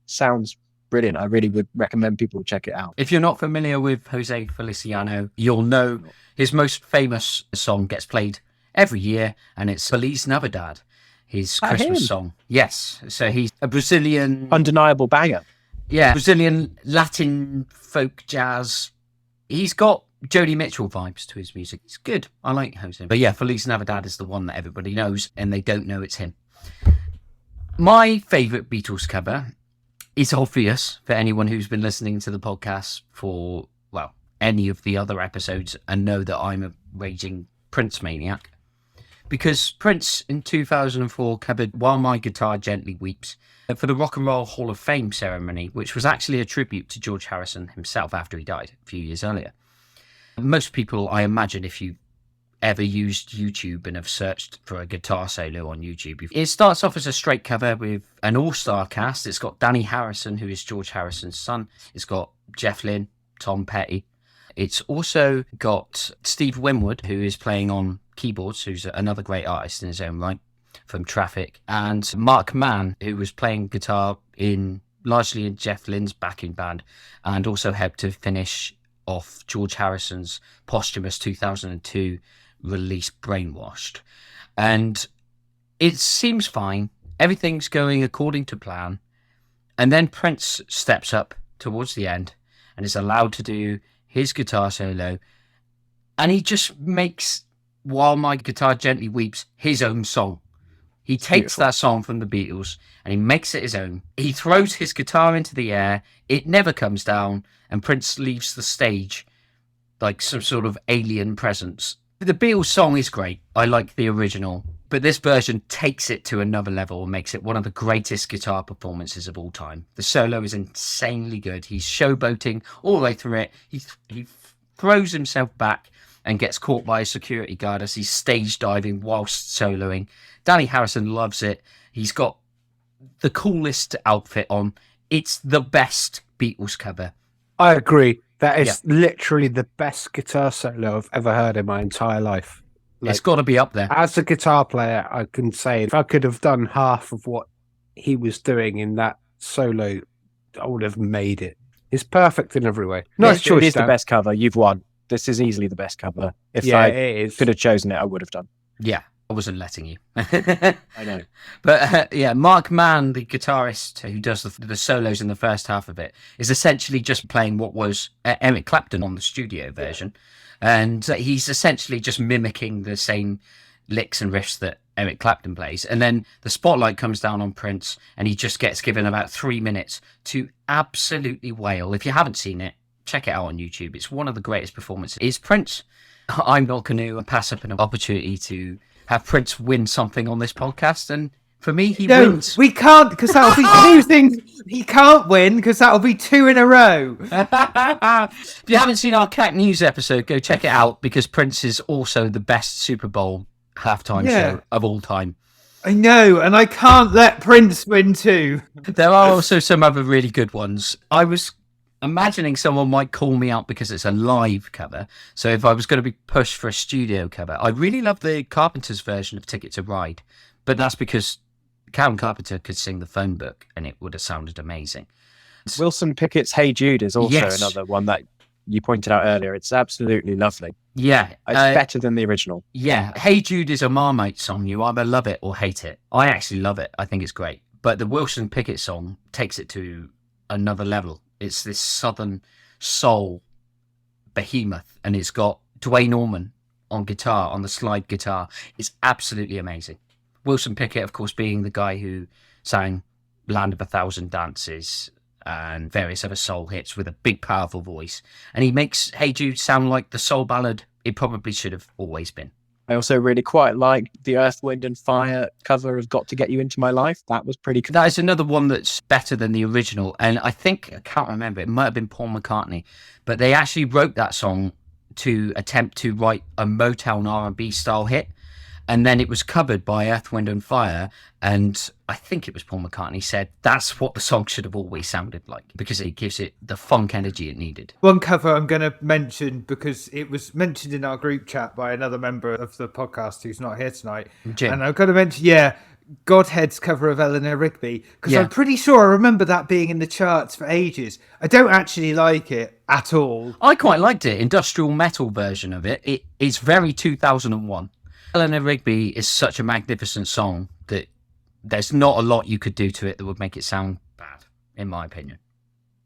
Sounds brilliant. I really would recommend people check it out. If you're not familiar with Jose Feliciano, you'll know his most famous song gets played every year, and it's Feliz Navidad. his That Christmas him? song. Yes. So he's a Brazilian, Undeniable banger. Brazilian Latin folk jazz. He's got Joni Mitchell vibes to his music. It's good. I like Jose. But yeah, Feliz Navidad is the one that everybody knows and they don't know it's him. My favourite Beatles cover is obvious for anyone who's been listening to the podcast for, well, any of the other episodes and know that I'm a raging Prince maniac. Because Prince in 2004 covered While My Guitar Gently Weeps for the Rock and Roll Hall of Fame ceremony, which was actually a tribute to George Harrison himself after he died a few years earlier. Most people, I imagine, if you ever used YouTube and have searched for a guitar solo on YouTube, it starts off as a straight cover with an all-star cast. It's got Danny Harrison, who is George Harrison's son. It's got Jeff Lynne, Tom Petty. It's also got Steve Winwood, who is playing on keyboards, who's another great artist in his own right, from Traffic, and Mark Mann, who was playing guitar largely in Jeff Lynne's backing band, and also helped to finish off George Harrison's posthumous 2002 release Brainwashed. And it seems fine. Everything's going according to plan. And then Prince steps up towards the end and is allowed to do his guitar solo. And he just makes While My Guitar Gently Weeps his own song. He takes that song from the Beatles and he makes it his own. He throws his guitar into the air. It never comes down. And Prince leaves the stage like some sort of alien presence. The Beatles song is great. I like the original. But this version takes it to another level and makes it one of the greatest guitar performances of all time. The solo is insanely good. He's showboating all the way through it. He throws himself back and gets caught by a security guard as he's stage diving whilst soloing. Danny Harrison loves it. He's got the coolest outfit on. It's the best Beatles cover. I agree. That is literally the best guitar solo I've ever heard in my entire life. It's got to be up there. As a guitar player, I can say if I could have done half of what he was doing in that solo, I would have made it. It's perfect in every way. Nice choice, It is Dan. the best cover. You've won. This is easily the best cover. If Yeah, I it is. could have chosen it, I would have done. Yeah, I wasn't letting you. I know. But Mark Mann, the guitarist who does the solos in the first half of it, is essentially just playing what was Eric Clapton on the studio version. And he's essentially just mimicking the same licks and riffs that Eric Clapton plays. And then the spotlight comes down on Prince and he just gets given about 3 minutes to absolutely wail. If you haven't seen it, check it out on YouTube. It's one of the greatest performances. Is Prince. I'm not going to pass up an opportunity to have Prince win something on this podcast. And for me, he wins. We can't, because that'll be two things. He can't win because that'll be two in a row. If you haven't seen our Cat News episode, go check it out because Prince is also the best Super Bowl halftime show of all time. I know, and I can't let Prince win too. There are also some other really good ones. I was imagining someone might call me out because it's a live cover. So if I was going to be pushed for a studio cover, I really love the Carpenters version of Ticket to Ride. But that's because Callum Carpenter could sing the phone book and it would have sounded amazing. Wilson Pickett's Hey Jude is also another one that you pointed out earlier. It's absolutely lovely. Yeah. It's better than the original. Yeah. Hey Jude is a Marmite song. You either love it or hate it. I actually love it. I think it's great. But the Wilson Pickett song takes it to another level. It's this Southern soul behemoth and it's got Dwayne Norman on guitar, on the slide guitar. It's absolutely amazing. Wilson Pickett, of course, being the guy who sang Land of a Thousand Dances and various other soul hits with a big, powerful voice. And he makes Hey Jude sound like the soul ballad it probably should have always been. I also really quite like the Earth, Wind and Fire cover of Got to Get You Into My Life. That was pretty cool. That is another one that's better than the original. And I can't remember, it might have been Paul McCartney, but they actually wrote that song to attempt to write a Motown R&B style hit. And then it was covered by Earth, Wind and Fire. And I think it was Paul McCartney said that's what the song should have always sounded like because it gives it the funk energy it needed. One cover I'm going to mention because it was mentioned in our group chat by another member of the podcast who's not here tonight. Jim. And I've got to mention, Godhead's cover of Eleanor Rigby because I'm pretty sure I remember that being in the charts for ages. I don't actually like it at all. I quite liked it. Industrial metal version of it. It's very 2001. Eleanor Rigby is such a magnificent song that there's not a lot you could do to it that would make it sound bad, in my opinion.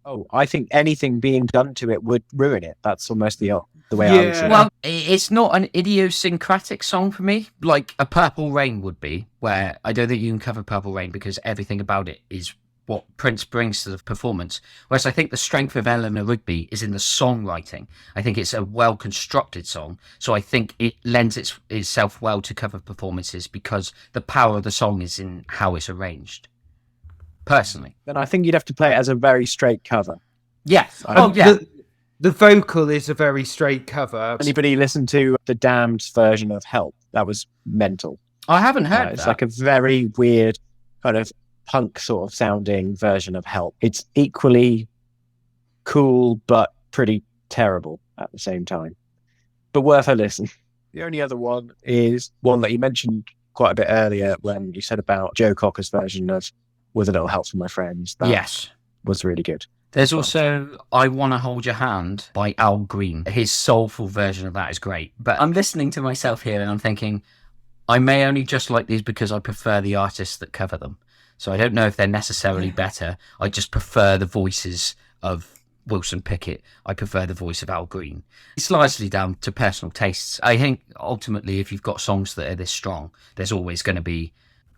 Oh, I think anything being done to it would ruin it. That's almost the way I would see it. Well, it's not an idiosyncratic song for me, like a Purple Rain would be, where I don't think you can cover Purple Rain because everything about it is what Prince brings to the performance. Whereas I think the strength of Eleanor Rigby is in the songwriting. I think it's a well-constructed song, so I think it lends itself well to cover performances because the power of the song is in how it's arranged. Personally. Then I think you'd have to play it as a very straight cover. Yes. The vocal is a very straight cover. Anybody listen to the Damned's version of Help? That was mental. I haven't heard It's that. like a very weird kind of punk sort of sounding version of Help. It's equally cool but pretty terrible at the same time. But worth a listen. The only other one is one that you mentioned quite a bit earlier when you said about Joe Cocker's version of With a Little Help from My Friends. That yes. was really good. There's also I Wanna Hold Your Hand by Al Green. His soulful version of that is great. But I'm listening to myself here and I'm thinking, I may only just like these because I prefer the artists that cover them. So I don't know if they're necessarily better. I just prefer the voices of Wilson Pickett. I prefer the voice of Al Green. It's largely down to personal tastes. I think ultimately if you've got songs that are this strong, there's always going to be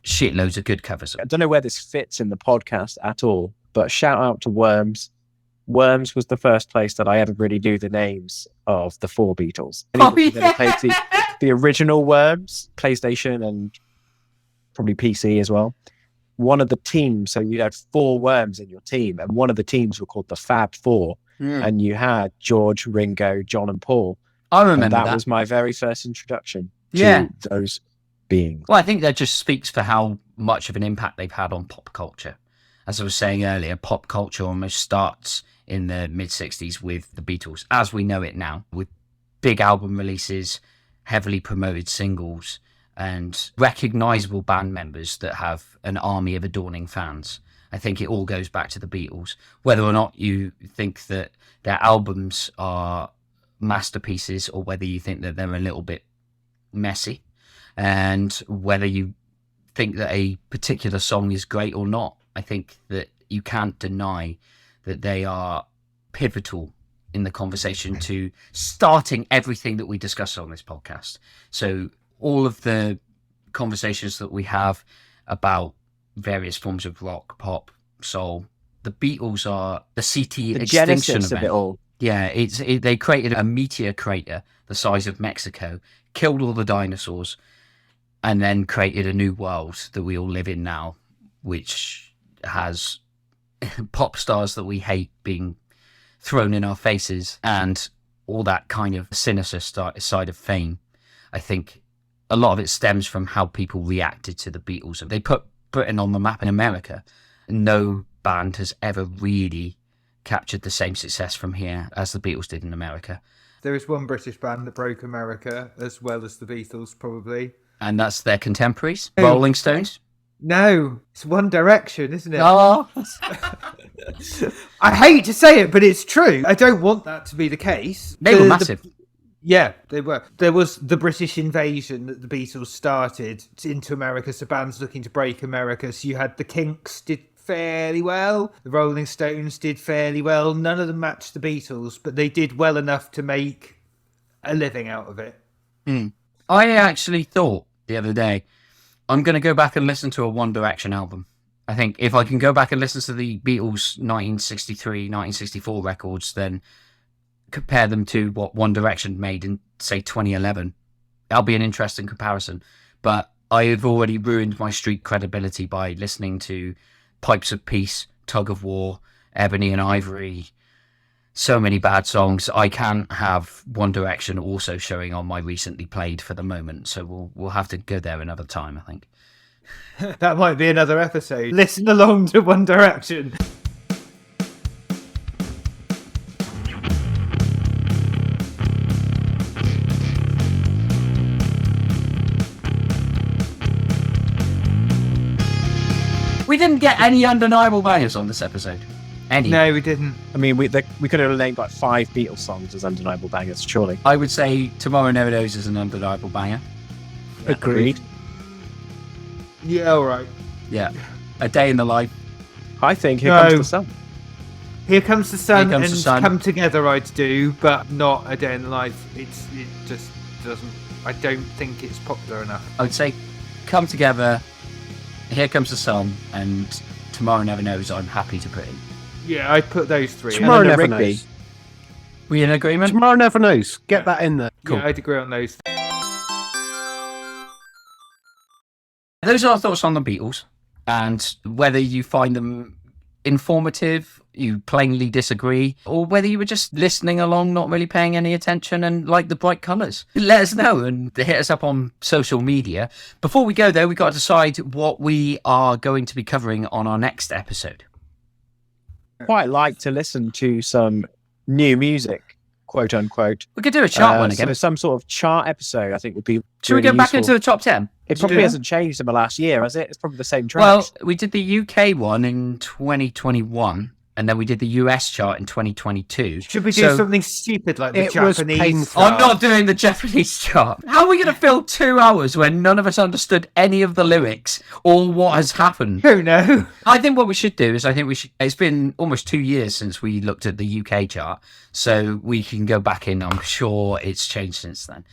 shitloads of good covers. I don't know where this fits in the podcast at all, but shout out to Worms. Worms was the first place that I ever really knew the names of the 4 Beatles. Anybody that played the original Worms, PlayStation and probably PC as well. One of the teams, so you had 4 Worms in your team, and one of the teams were called the Fab Four, and you had George, Ringo, John, and Paul. I remember and that. That was my very first introduction to those beings. Well, I think that just speaks for how much of an impact they've had on pop culture. As I was saying earlier, pop culture almost starts in the mid-60s with the Beatles, as we know it now, with big album releases, heavily promoted singles, and recognisable band members that have an army of adoring fans. I think it all goes back to the Beatles. Whether or not you think that their albums are masterpieces or whether you think that they're a little bit messy, and whether you think that a particular song is great or not, I think that you can't deny that they are pivotal in the conversation to starting everything that we discuss on this podcast. So all of the conversations that we have about various forms of rock, pop, soul, the Beatles are the CT extinction genesis of it all. Yeah, they created a meteor crater the size of Mexico, killed all the dinosaurs, and then created a new world that we all live in now, which has pop stars that we hate being thrown in our faces and all that kind of sinister side of fame. I think a lot of it stems from how people reacted to the Beatles. They put Britain on the map in America. No band has ever really captured the same success from here as the Beatles did in America. There is one British band that broke America as well as the Beatles, probably. And that's their contemporaries, Rolling Stones. No, it's One Direction, isn't it? Oh. I hate to say it, but it's true. I don't want that to be the case. They were massive. Yeah, they were. There was the British invasion that the Beatles started into America, so bands looking to break America. So you had the Kinks did fairly well. The Rolling Stones did fairly well. None of them matched the Beatles, but they did well enough to make a living out of it. I actually thought the other day, I'm going to go back and listen to a One Direction album. I think if I can go back and listen to the Beatles 1963, 1964 records, then compare them to what One Direction made in, say, 2011. That'll be an interesting comparison. But I've already ruined my street credibility by listening to Pipes of Peace, Tug of War, Ebony and Ivory, so many bad songs. I can't have One Direction also showing on my recently played for the moment. So we'll have to go there another time, I think. That might be another episode. Listen along to One Direction. We didn't get any undeniable bangers on this episode. Any? No, we didn't. I mean, we could have named like 5 Beatles songs as undeniable bangers, surely. I would say Tomorrow Never Knows is an undeniable banger. Agreed. Yeah, all right. Yeah. A Day in the Life. I think Here No. Comes the Sun. Here Comes the Sun Here Comes and the Sun. Come Together I'd do, but not A Day in the Life. It just doesn't. I don't think it's popular enough. I would say Come Together, Here Comes the Sun, and Tomorrow Never Knows I'm happy to put in. Yeah, I'd put those three. Tomorrow then a Never Rigby. Knows. We in agreement? Tomorrow Never Knows. Get that in there. Cool. Yeah, I'd agree on those. Those are our thoughts on the Beatles, and whether you find them informative, you plainly disagree, or whether you were just listening along, not really paying any attention, and like the bright colours. Let us know and hit us up on social media. Before we go, though, we've got to decide what we are going to be covering on our next episode. Quite like to listen to some new music, quote unquote. We could do a chart one again. So some sort of chart episode, I think, would be. Should we really go back useful. into the top 10? It probably Yeah. hasn't changed in the last year, has it? It's probably the same tracks. Well, we did the UK one in 2021, and then we did the US chart in 2022. Should we do So- something stupid like the It was Japanese? painful. I'm not doing the Japanese chart. How are we going to fill 2 hours when none of us understood any of the lyrics or what has happened? Who knows? I think what we should do is it's been almost 2 years since we looked at the UK chart, so we can go back in. I'm sure it's changed since then.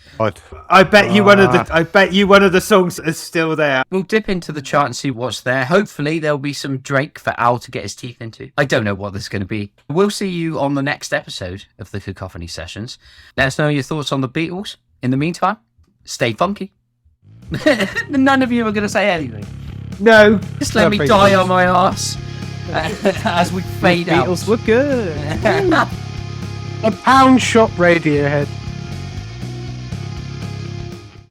I bet you one of the songs is still there. We'll dip into the chart and see what's there. Hopefully there'll be some Drake for Al to get his teeth into. I don't know what this is going to be. We'll see you on the next episode of the Cacophony Sessions. Let us know your thoughts on the Beatles. In the meantime, stay funky. None of you are going to say anything. No. Just let me Perfect. die on my arse as we fade out. Beatles were good. A pound shop Radiohead.